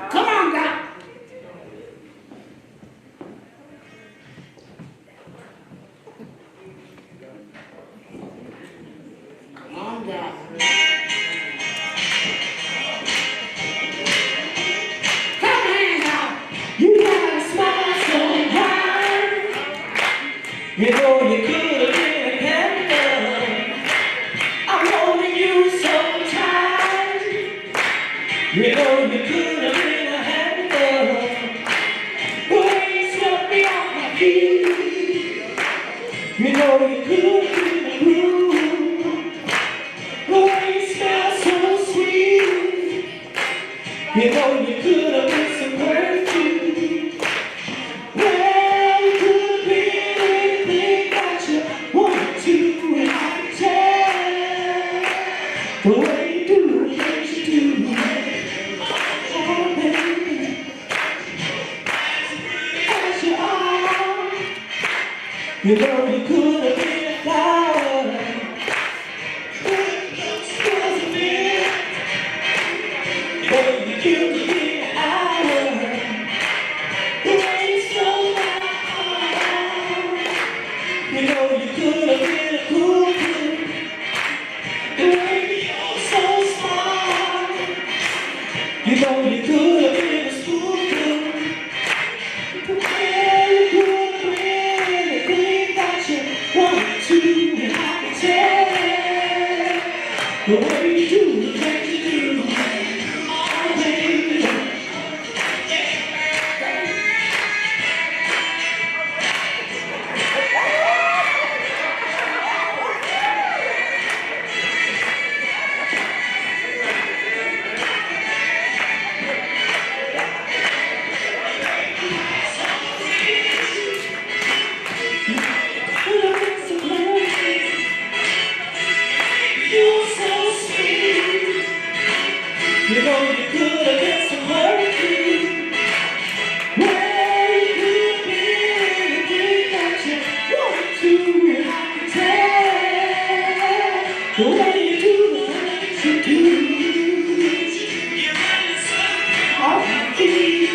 Come on, Doc. Come on, Doc. Come on, Doc. You gotta smile so bright. You know you could have been a candle. I'm holding you so tight. You know you could have been a handle. The way you swept me off my feet. You know you could have been a groove. The way you smell so sweet. You know you could have been some perfume. Well, you could have been anything that you wanted to, and I can tell the way you do it, what you do. Oh, baby, as you are, you know you could have been a flower. Was a man, baby, you could have been an hour. The way you slow down, you know you could have been a cool kid. The way you're so smart, you know you could have been a school kid. Well, you could have been anything that you wanted to, and I can tell the way you do it, what you do. Oh, baby. You're so sweet. You know you could have been some perfume. Well, you could have been anything that you wanted to, and I can tell the way you do the things you do. Off my feet.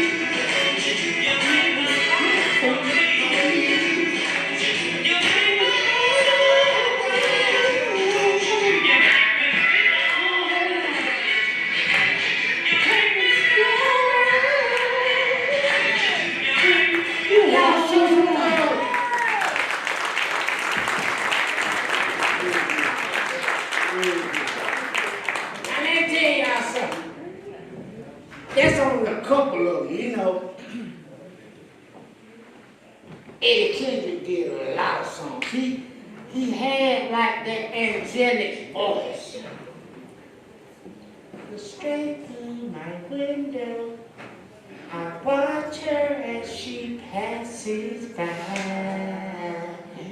Y'all show some love. Now let me tell y'all something. There's only a couple of you know. Eddie Kendricks did a lot of songs. He had like that angelic voice. Look straight through my window, I watch her as she passes by.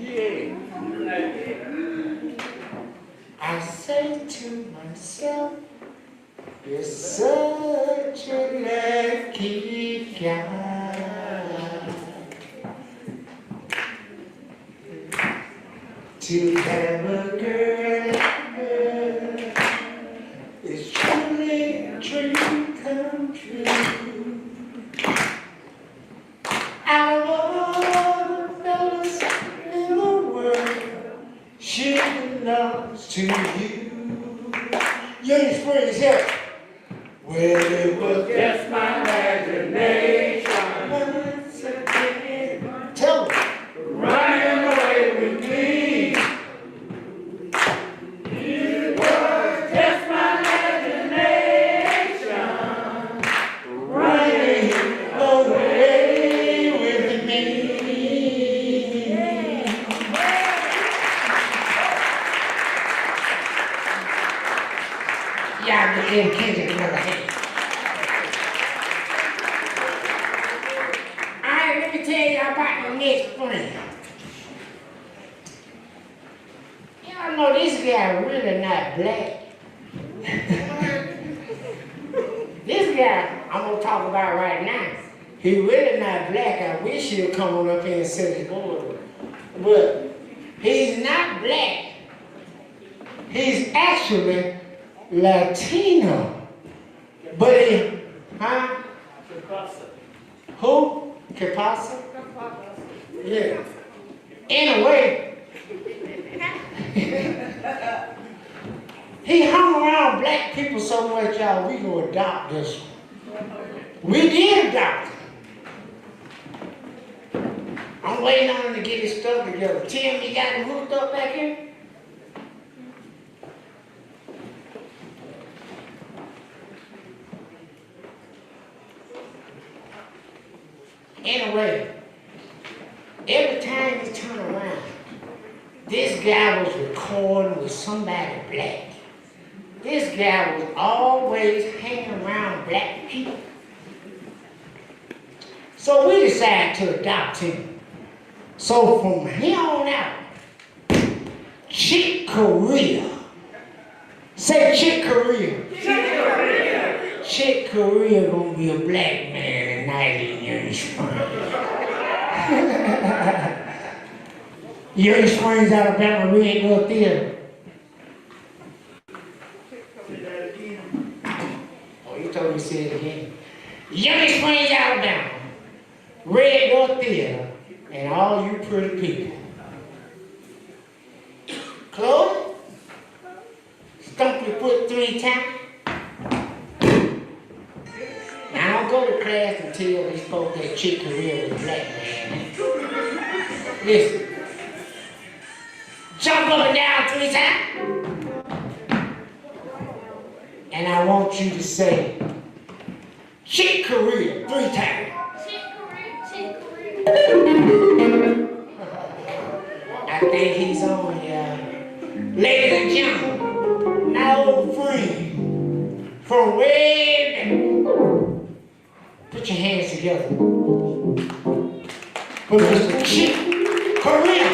Yeah. I say to myself, you're such a lucky guy to have a girl like her. It's truly a dream come true. Out of all the fellas in the world, she belongs to you. Young Spring is here. Well, it was just my imagination. Once again, tell me, running away with me. It was just my imagination. Running away with me. Yeah, but then Kendrick another hand. Alright, let me tell you about my next friend. Y'all know this guy really not black. This guy I'm gonna talk about right now, he really not black. I wish he'd come on up here and say his board. But he's not black. He's actually Latino. But he, huh? Who? Que pasa? Yeah. Anyway, he hung around black people so much, y'all, we gonna adopt this one. We did adopt him. I'm waiting on him to get his stuff together. Tim, you got him hooked up back here? Anyway, every time you turn around, this guy was recording with somebody black. This guy was always hanging around black people. So we decided to adopt him. So from here on out, Chick Corea. Say Chick Corea. Chick Corea gonna be a black man tonight in Union Springs. Union Springs, Alabama, Red Door Theater. Oh, you told me to say it again. Union Springs, Alabama, Red Door Theater, and all you pretty people. Chloe, stomp your foot 3 times. I don't go to class until these folks that Chick Corea was black man. Listen. Jump up and down 3 times. And I want you to say, Chick Corea 3 times. Chick Corea, Chick Corea. I think he's on here. Ladies and gentlemen, my old friend from way back. Put your hands together for Mr. Chick Corea.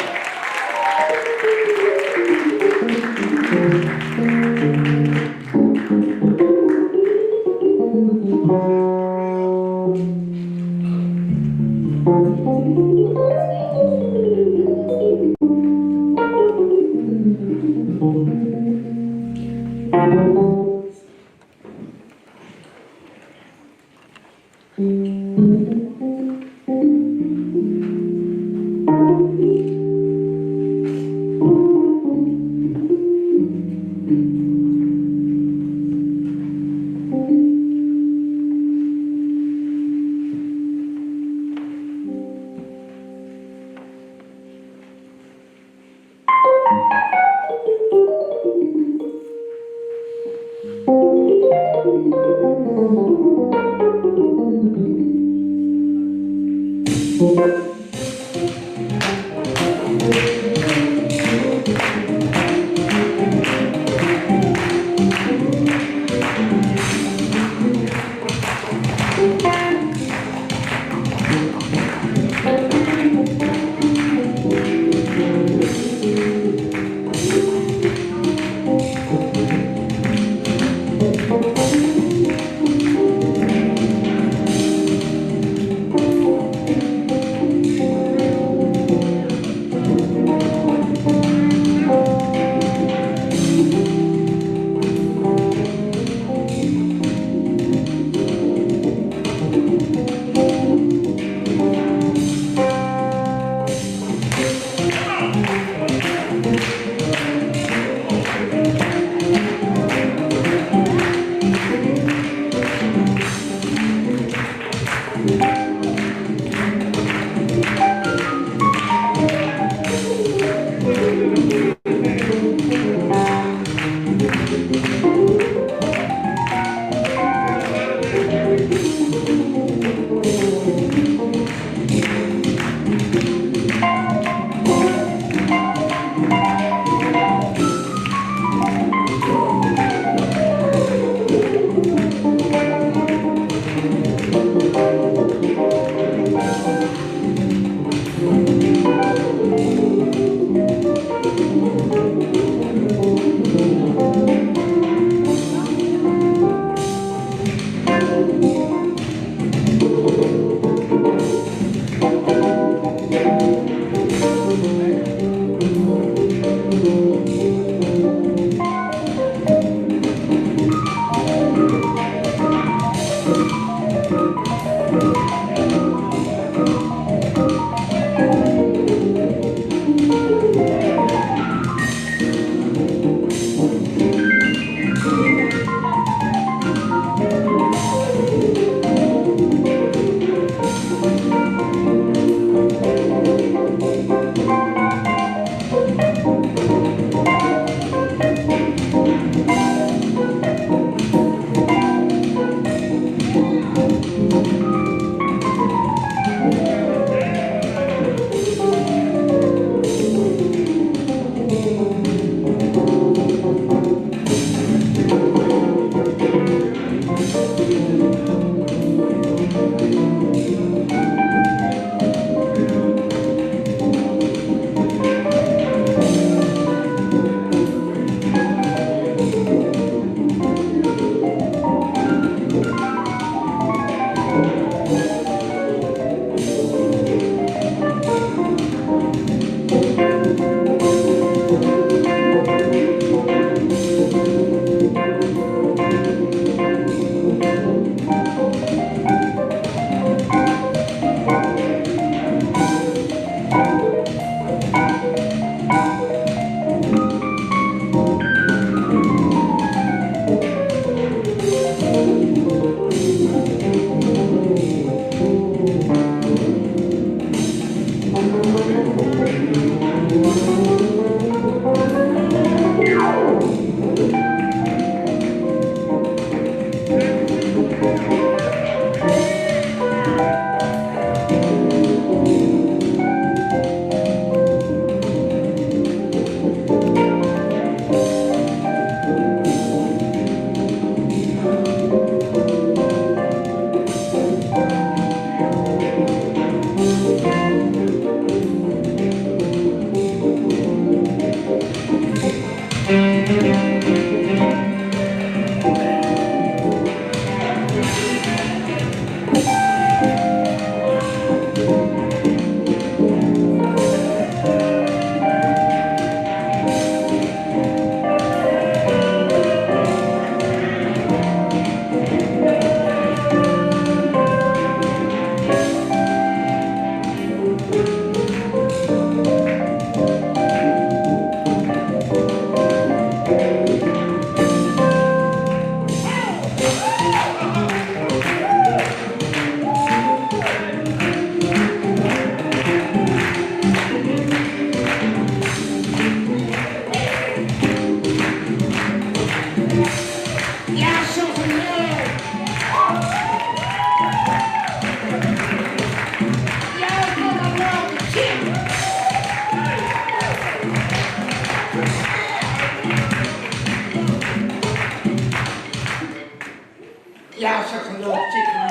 Y'all shook some little chicken.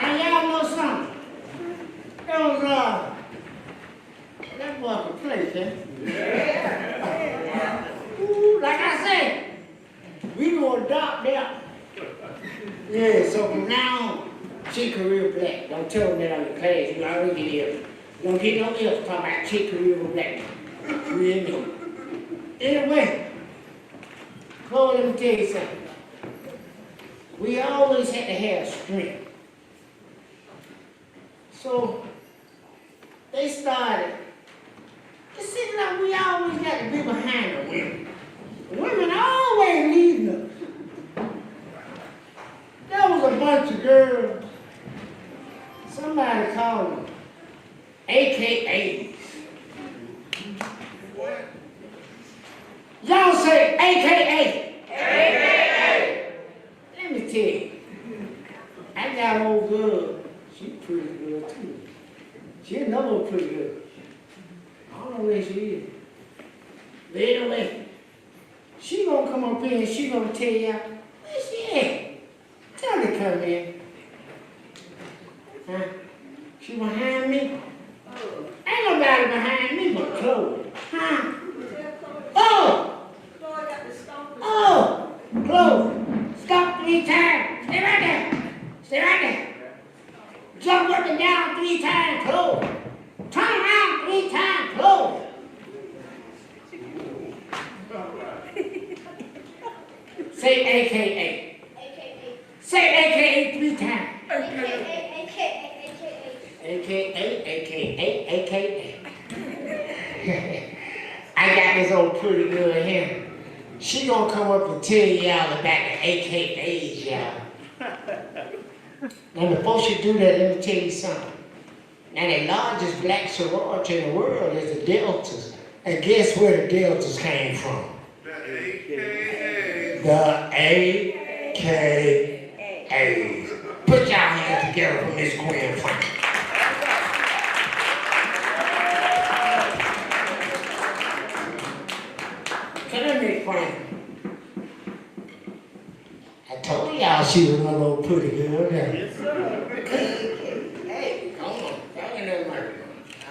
Now y'all know something. That was that boy could play, man. Ooh, like I said, we gonna adopt that. Yeah, so from now on, Chick Real Black. Don't tell them that on the class. You already here. Don't get no else talking about Chick Real Black. You hear me? Anyway, Chloe, let me tell you something. We always had to have strength. So they started. It seems like we always got to be behind the women. The women always leading us. There was a bunch of girls. Somebody called them AKAs. Y'all say AKA. AKA. Let me tell you. I got an old girl. She pretty good too. She another pretty good. I don't know where she is. But anyway, she gonna come up here and she gonna tell y'all, where she at? Tell her to come in. Huh? She behind me? Ain't nobody behind me but Chloe. Huh? Oh! Oh! Chloe, stop 3 times. Stay right there. Stay right there. Jump up and down 3 times, Chloe. Turn around 3 times, Chloe. Say AKA. Say AKA 3 times. AKA. I got this old pretty girl here. She gonna come up and tell y'all about the AKAs, y'all. Now before she do that, let me tell you something. Now the largest black sorority in the world is the Deltas. And guess where the Deltas came from? The AKAs. The AKAs. Put y'all hands together for Miss Gwen Franklin. Can I make Franklin? I told y'all she was one little pretty girl. Yes, sir. Hey, Come on, tell me that much.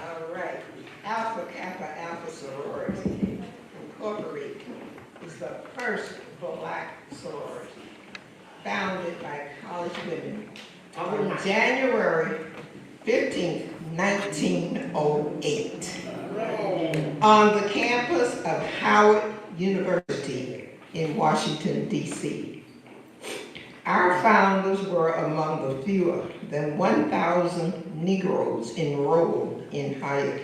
all right. Alpha Kappa Alpha Sorority Incorporated is the first black sorority founded by college women on January 15th, 1908 on the campus of Howard University in Washington, D.C. Our founders were among the fewer than 1,000 Negroes enrolled in higher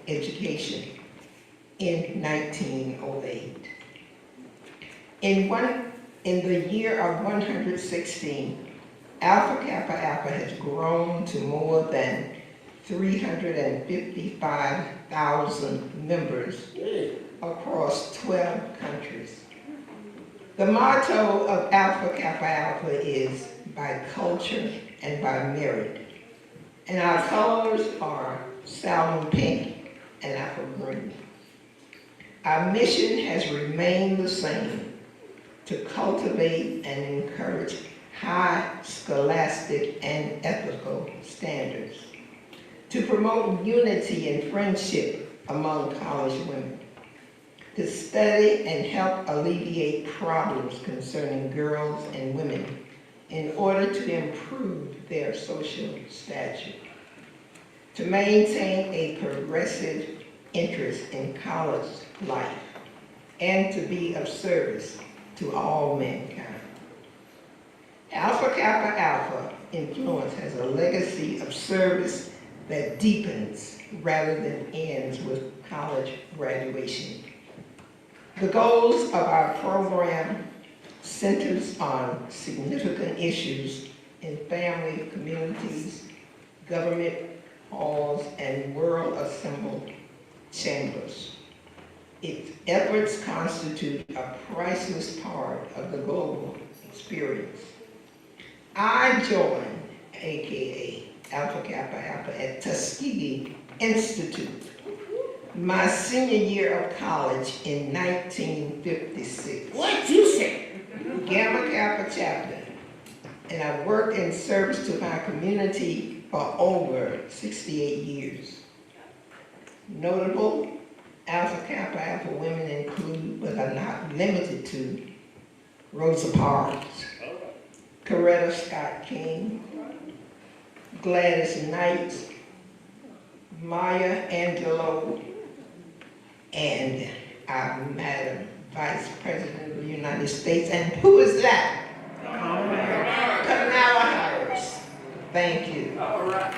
education in 1908. In the year of 116, Alpha Kappa Alpha has grown to more than 355,000 members across 12 countries. The motto of Alpha Kappa Alpha is by culture and by merit. And our colors are salmon pink and apple green. Our mission has remained the same: to cultivate and encourage high scholastic and ethical standards, to promote unity and friendship among college women, to study and help alleviate problems concerning girls and women in order to improve their social stature, to maintain a progressive interest in college life, and to be of service to all mankind. Alpha Kappa Alpha influence has a legacy of service that deepens rather than ends with college graduation. The goals of our program centers on significant issues in family, communities, government halls, and world assembled chambers. Its efforts constitute a priceless part of the global experience. I joined AKA Alpha Kappa Alpha at Tuskegee Institute my senior year of college in 1956. What you say? Gamma Kappa chapter. And I worked in service to my community for over 68 years. Notable Alpha Kappa Alpha women include, but are not limited to, Rosa Parks, Coretta Scott King, Gladys Knight, Maya Angelou, and our Madam Vice President of the United States. And who is that? Kamala Harris. Thank you. All right.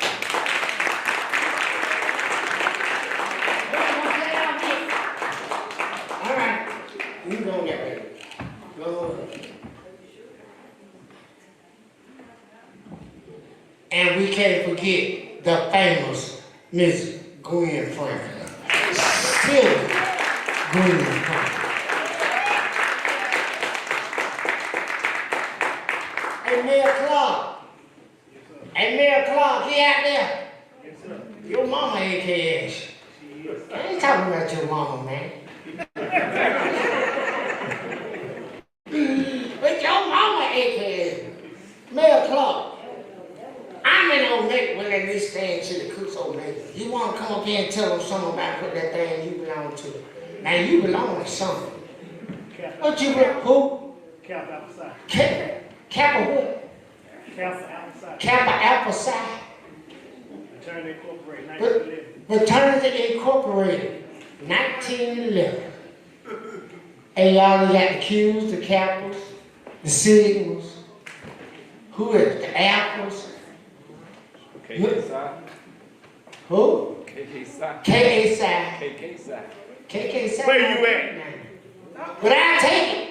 All right. You go get ready. Go. And we can't forget the famous Miss Gwen Franklin. Still Gwen Franklin. Hey, Mayor Clarke. Hey, Mayor Clarke, he out there? Yes, sir. Your mama AKS. I ain't talking about your mama, man. But your mama AKS. Mayor Clarke. I'm in Old Navy when they used to stand to the Cooks Old Navy. You want to come up here and tell them something about what that thing you belong to. Now you belong to something. What you belong? Who? Kappa outside. Kappa what? Kappa outside. Kappa Alpha Psi. Fraternity Incorporated, 1911. Fraternity Incorporated, 1911. And y'all got the Q's, the Kappas, the Sigmas. Who is it? The Alphas? KK side. Who? KK side. KA Psi. KK side. KK Psi. Where you at? But I take it.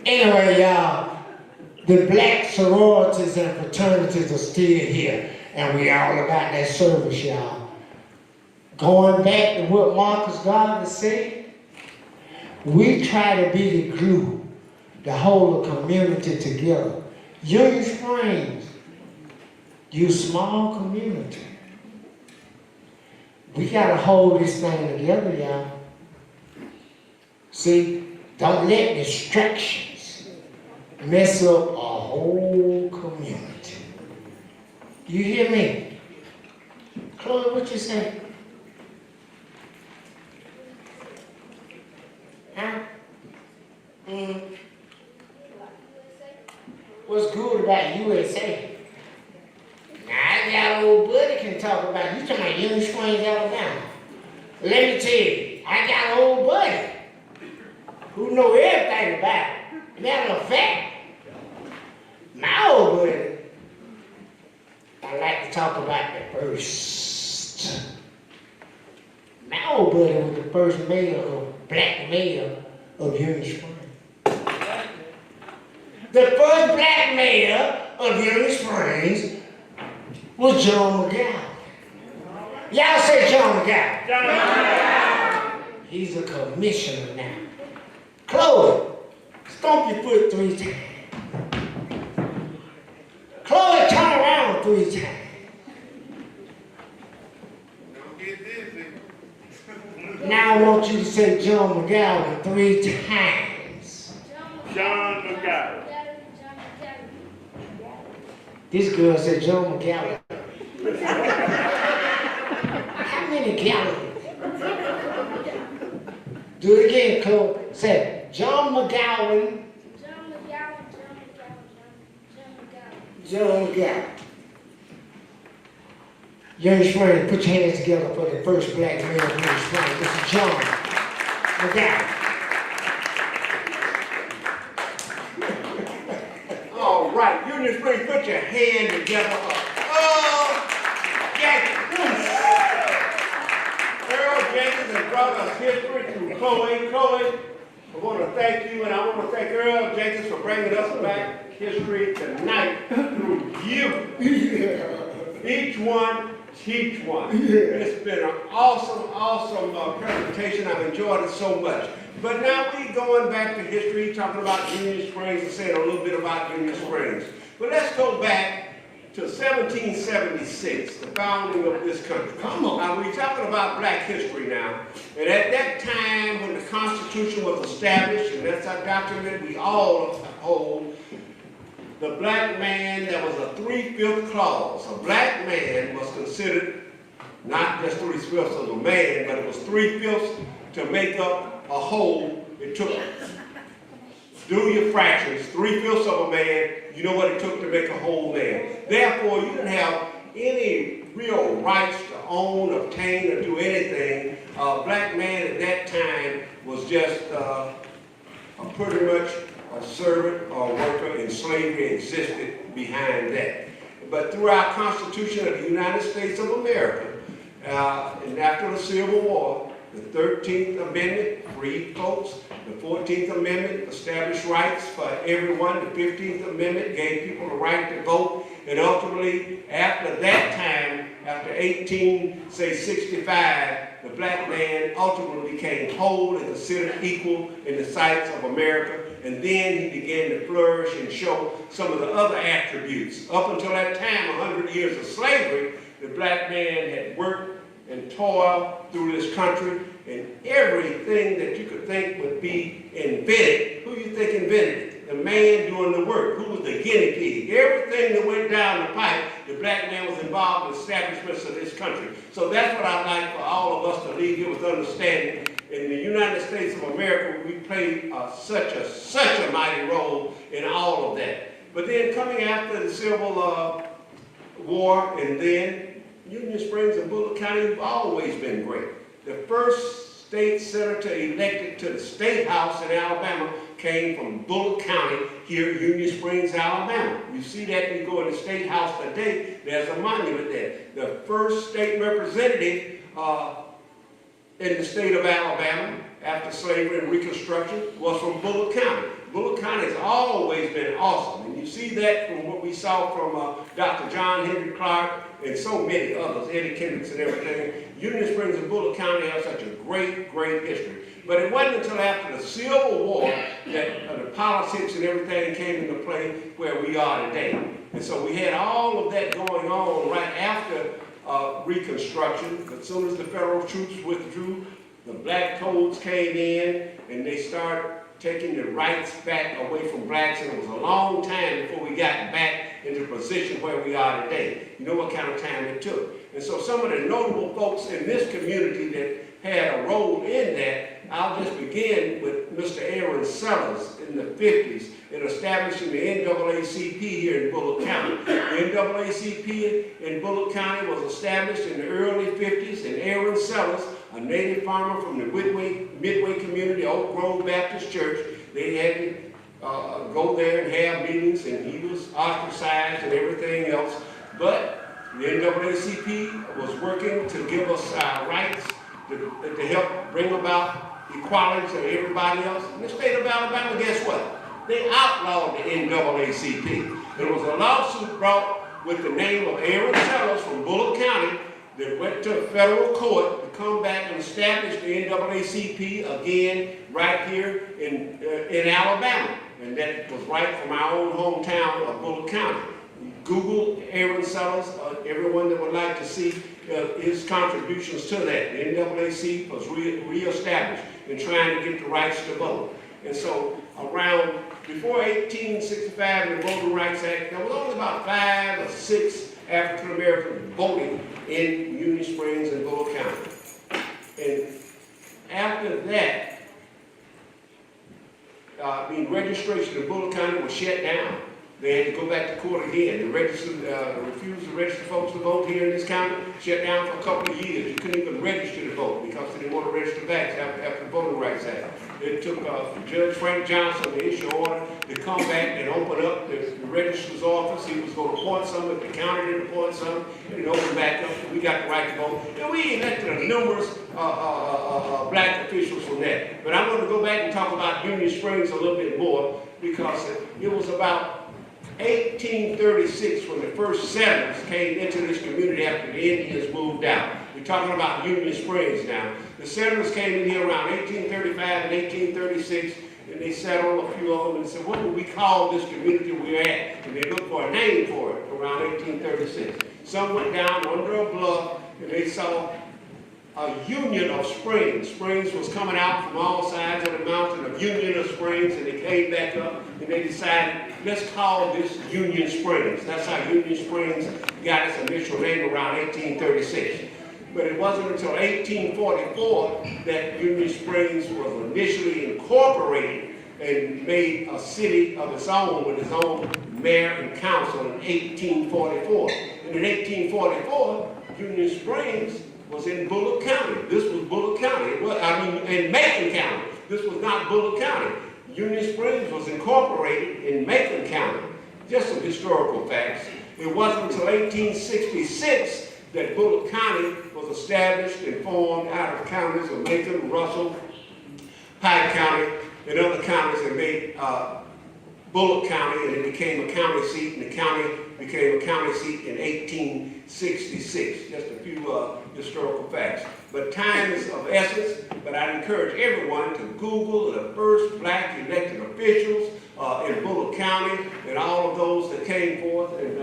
Anyway, y'all, the black sororities and fraternities are still here, and we all about that service, y'all. Going back to what Marcus Garvey said, we try to be the glue to hold the community together. Union Springs, you small community. We gotta hold this thing together, y'all. See, don't let distractions mess up a whole community. You hear me? Chloe, what you say? Huh? What's good about USA? Now, I got old buddy can talk about, you talking about Union Springs, Alabama. Let me tell you, I got an old buddy who know everything about it. Matter of fact, my old buddy, I like to talk about the first. My old buddy was the first mayor black mayor of Union Springs. The first black mayor of Union Springs was John McGowan. Y'all say John McGowan. John McGowan. He's a commissioner now. Chloe, stomp your foot 3 times. Chloe, turn around 3 times. Now I want you to say John McGowan 3 times. John McGowan. This girl said John McGowan. How many gallons? Do it again, Chloe. Say John McGowan. John McGowan. Union Springs, put your hands together for the first black mayor of Union Springs. This is John McGowan. All right, Union Springs, put your hand together. Jankins. Earl Jankins has brought us history through Chloe. Chloe, I want to thank you, and I want to thank Earl Jankins for bringing us back history tonight through you. Each one, teach one. It's been an awesome presentation. I've enjoyed it so much. But now we're going back to history, talking about Union Springs and saying a little bit about Union Springs. But let's go back to 1776, the founding of this country. Come on. Now, we're talking about black history now. And at that time, when the Constitution was established, and that's a document we all hold, the black man, there was a 3/5 clause. A black man was considered not just 3/5 of a man, but it was 3/5 to make up a whole. It took, do your fractions, 3/5 of a man, you know what it took to make a whole man. Therefore, you didn't have any real rights to own, obtain, or do anything. A black man at that time was just pretty much a servant or worker, and slavery existed behind that. But through our Constitution of the United States of America, and after the Civil War, the 13th Amendment freed folks. The 14th Amendment established rights for everyone. The 15th Amendment gave people the right to vote. And ultimately, after that time, after 1865, the black man ultimately became whole and considered equal in the sights of America. And then he began to flourish and show some of the other attributes. Up until that time, 100 years of slavery, the black man had worked and toiled through this country, and everything that you could think would be invented, who you think invented it? The man doing the work. Who was the guinea pig? Everything that went down the pipe, the black man was involved in the establishments of this country. So that's what I'd like for all of us to leave here with understanding. In the United States of America, we played such a mighty role in all of that. But then coming after the Civil War, and then Union Springs and Bullock County have always been great. The first state senator elected to the State House in Alabama came from Bullock County here in Union Springs, Alabama. You see that when you go in the State House today, there's a monument there. The first state representative in the state of Alabama after slavery and Reconstruction was from Bullock County. Bullock County has always been awesome, and you see that from what we saw from Dr. Henrik, Clarke, and so many others, Eddie Kendricks and everything. Union Springs and Bullock County have such a great, great history. But it wasn't until after the Civil War that the politics and everything came into play where we are today. And so we had all of that going on right after Reconstruction. But as soon as the federal troops withdrew, the black codes came in, and they started taking the rights back away from blacks, and it was a long time before we got back into the position where we are today. You know what kind of time it took. And so some of the notable folks in this community that had a role in that, I'll just begin with Mr. Aaron Sellers in the 50s in establishing the NAACP here in Bullock County. The NAACP in Bullock County was established in the early 50s, and Aaron Sellers, a native farmer from the Midway community, Oak Grove Baptist Church, they had to go there and have meetings, and he was ostracized and everything else. But the NAACP was working to give us our rights, to help bring about equality to everybody else. In the state of Alabama, guess what? They outlawed the NAACP. There was a lawsuit brought with the name of Aaron Sellers from Bullock County that went to federal court to come back and establish the NAACP again right here in Alabama. And that was right from our own hometown of Bullock County. Google Aaron Sellers, everyone that would like to see his contributions to that. The NAACP was reestablished in trying to get the rights to vote. And so before 1865 and the Voting Rights Act, there was only about 5 or 6 African Americans voting in Union Springs and Bullock County. And after that, registration in Bullock County was shut down. They had to go back to court again. They refused to register folks to vote here in this county, shut down for a couple of years. You couldn't even register to vote because they didn't want to register back after the Voting Rights Act. It took Judge Frank Johnson to issue an order to come back and open up the registrar's office. He was going to appoint some, if the county didn't appoint some, and it opened back up, and we got the right to vote. And we elected numerous black officials from that. But I'm going to go back and talk about Union Springs a little bit more, because it was about 1836 when the first settlers came into this community after the Indians moved out. We're talking about Union Springs now. The settlers came in here around 1835 and 1836, and they sat on a few of them and said, what do we call this community we're at? And they looked for a name for it around 1836. Some went down under a bluff, and they saw a union of springs. Springs was coming out from all sides of the mountain, a union of springs, and they came back up, and they decided, let's call this Union Springs. That's how Union Springs got its initial name around 1836. But it wasn't until 1844 that Union Springs was initially incorporated and made a city of its own with its own mayor and council in 1844. And in 1844, Union Springs was in Bullock County. This was Bullock County. In Macon County. This was not Bullock County. Union Springs was incorporated in Macon County. Just some historical facts. It wasn't until 1866 that Bullock County was established and formed out of counties of Macon, Russell, Pike County, and other counties that made Bullock County, and it became a county seat, and the county became a county seat in 1866. Just a few historical facts. But time is of essence, but I'd encourage everyone to Google the first black elected officials in Bullock County and all of those that came forth and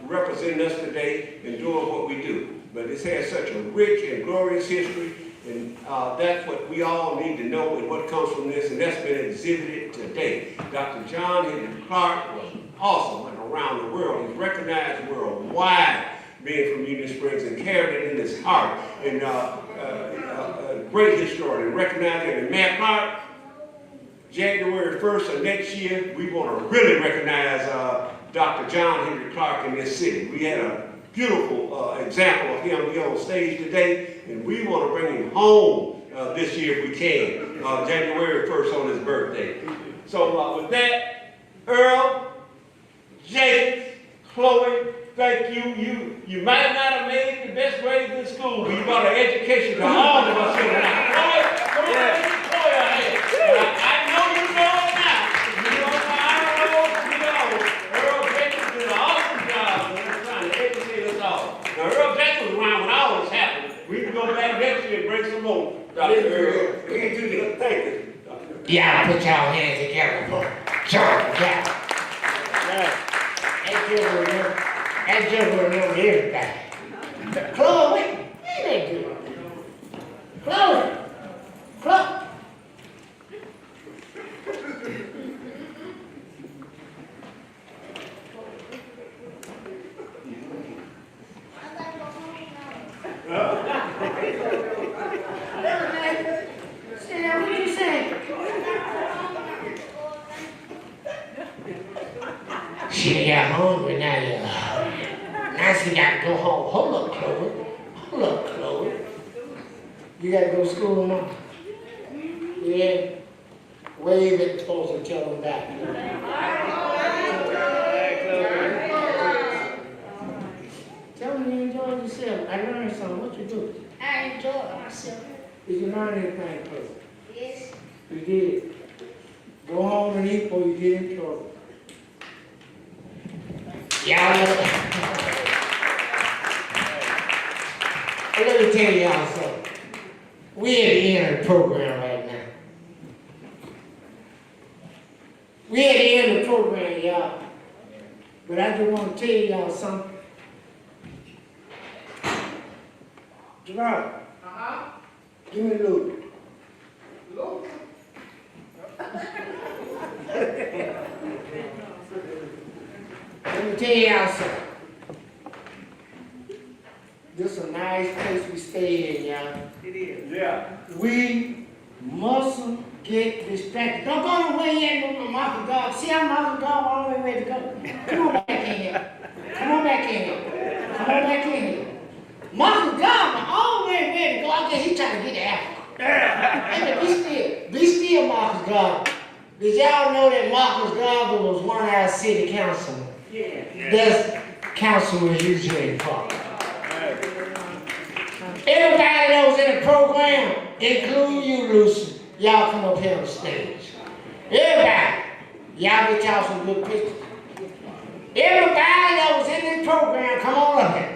represent us today in doing what we do. But it's had such a rich and glorious history, and that's what we all need to know and what comes from this, and that's been exhibited today. Dr. John Henrik Clarke was awesome and around the world. He's recognized worldwide being from Union Springs and carried it in his heart. And a great historian, recognized him. And Matt Clarke, January 1st of next year, we want to really recognize Dr. John Henrik Clarke in this city. We had a beautiful example of him here on stage today, and we want to bring him home this year if we can, January 1st on his birthday. So with that, Earl, Jankins, Chloe, thank you. You might not have made the best grades in school, but you got an education to all of us here tonight. Chloe, come on, Chloe out here. I know you know it now. You know my honor roll, you know. Earl Jankins did an awesome job in trying to educate us all. Now, Earl Jankins was around when all this happened. We can go back next year and bring some more. Dr. Earl, we can do this. Thank you. Yeah, put y'all hands together for Charles Jack. That gentleman know everything. Chloe, what they do? Chloe. She got hungry now, Now she got to go home. Hold up, Chloe. You got to go to school tomorrow? Yeah. Wave at the folks and tell them back. Tell me you enjoyed yourself. I learned something. What you do? I enjoyed myself. Did you learn anything, Chloe? Yes. You did. Go home and eat before you get in trouble. Y'all know. Hey, let me tell y'all something. We're at the end of the program right now. We're at the end of the program, y'all. But I just want to tell y'all something. Gerard. Give me a look. Let me tell y'all something. This is a nice place we stay in, y'all. It is. Yeah. We mustn't get distracted. Don't go the way yet, no Martha dog. See how Martha dog all the way ready to go. Come on back in here. Come on back in here. Martha dog all the way ready to go. I guess he trying to get to Africa. Hey, be still, Marcus Garvey. Did y'all know that Marcus Garvey was one of our city councilmen? Yeah. That's Councilman Eugene Clarke. Everybody that was in the program, including you, Lucy, y'all come up here on the stage. Everybody, y'all get y'all some good pictures. Everybody that was in this program, come on up here.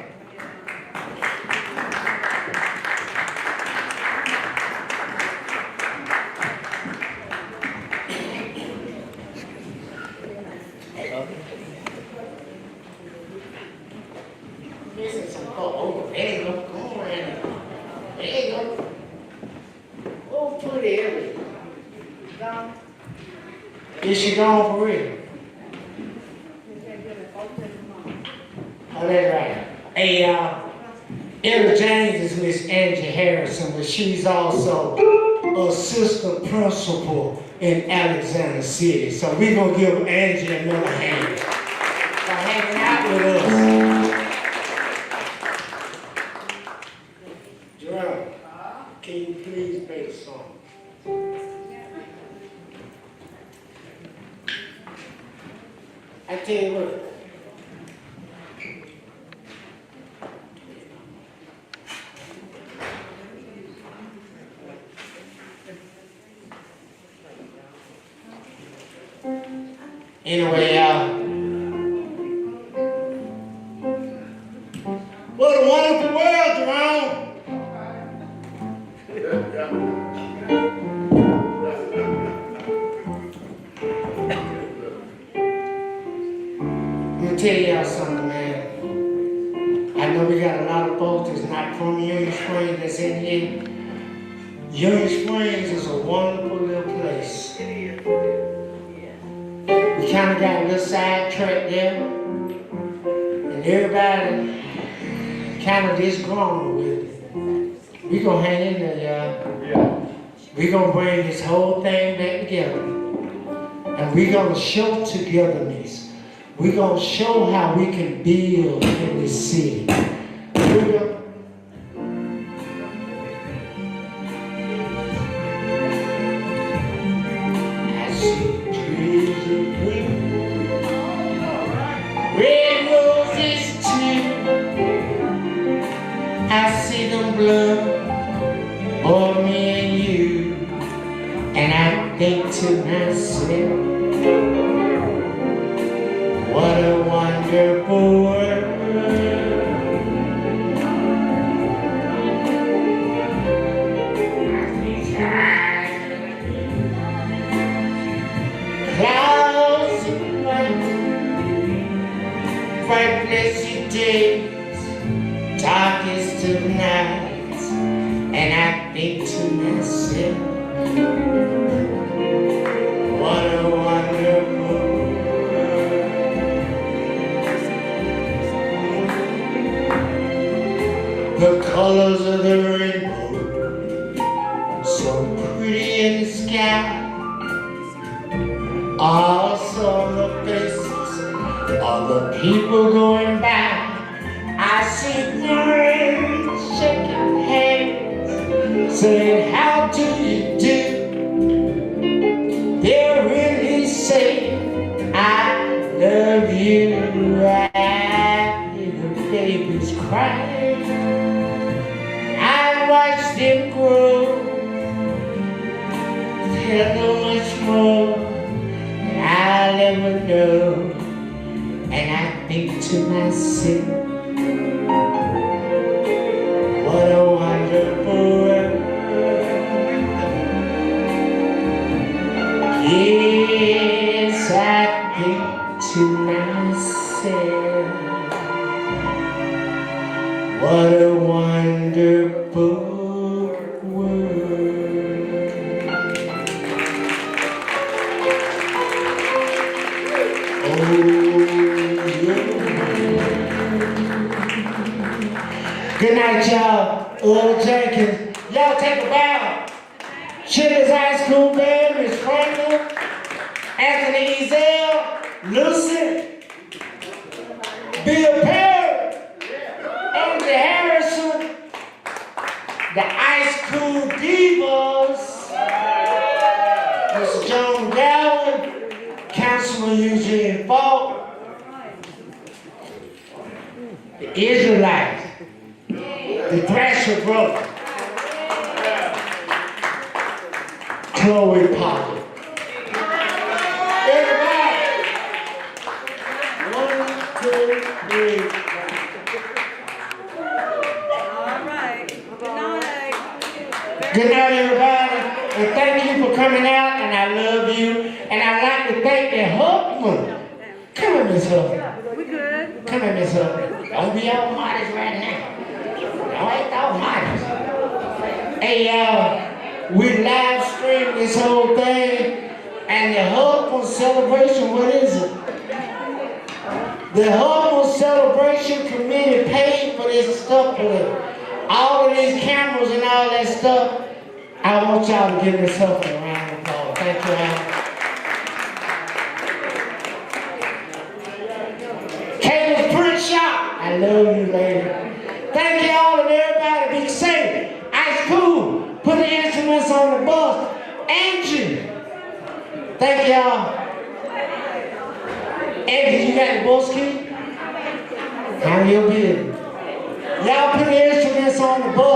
Is she gone for real? Oh, that's right. Hey, Ella James is Miss Angie Harrison, but she's also assistant principal in Alexander City. So we're going to give Angie another hand for hanging out with us. Jerome, can you please play the song? I tell you what. Anyway, what a wonderful world, Jerome. Let me tell y'all something, man. I know we got a lot of folks that's not from Union Springs that's in here. Union Springs is a wonderful little place. We kind of got a little sidetracked there, and everybody kind of disgruntled with it. We gonna hang in there, y'all. Yeah. We gonna bring this whole thing back together, and we gonna show togetherness. We gonna show how we can build in this city. I see trees of green, red roses too. I see them bloom for me and you, and I think to myself, what a wonderful world. Clouds and bright blessed days, darkest of nights, and I think to myself, what a wonderful world. The colors of the rainbow, so pretty in the sky, also the faces of the people going by. I see friends shaking hands, saying, how do you do? They're really saying, I love you. I hear the babies crying. I watch them grow. There's so much more than I'll ever know. And I think to myself, what a wonderful world. Yes, I think to myself, what a wonderful world. Good night, y'all. Little Jankins. Y'all take a bow. Children's High School Band, Miss Franklin, Anthony Ezell, Lucy, Bill Perry, Angie Harrison, the Ice Cool Divas, Mr. Joan Gowan, Councilman Eugene Falk, the Israelites, the Thrasher Brothers, Chloe Potter. Everybody. 1, 2, 3. All right. Good night. Good night, everybody. And thank you for coming out, and I love you. And I'd like to thank the Huffman. Come here, Miss Huffman. We good? Come here, Miss Huffman. Don't be all modest right now. Don't act all modest. Hey, y'all. We live stream this whole thing, and And the husband celebration, what is it? The husband celebration committee paid for this stuff with all of these cameras and all that stuff. I want y'all to give this up a round of applause. Thank you all. Kayla's pretty sharp. I love you, lady. Thank you all and everybody. Be safe. Ice cool. Put the instruments on the bus. Angie. Thank y'all. Angie, you got the bus key? How you been? Y'all put the instruments on the bus.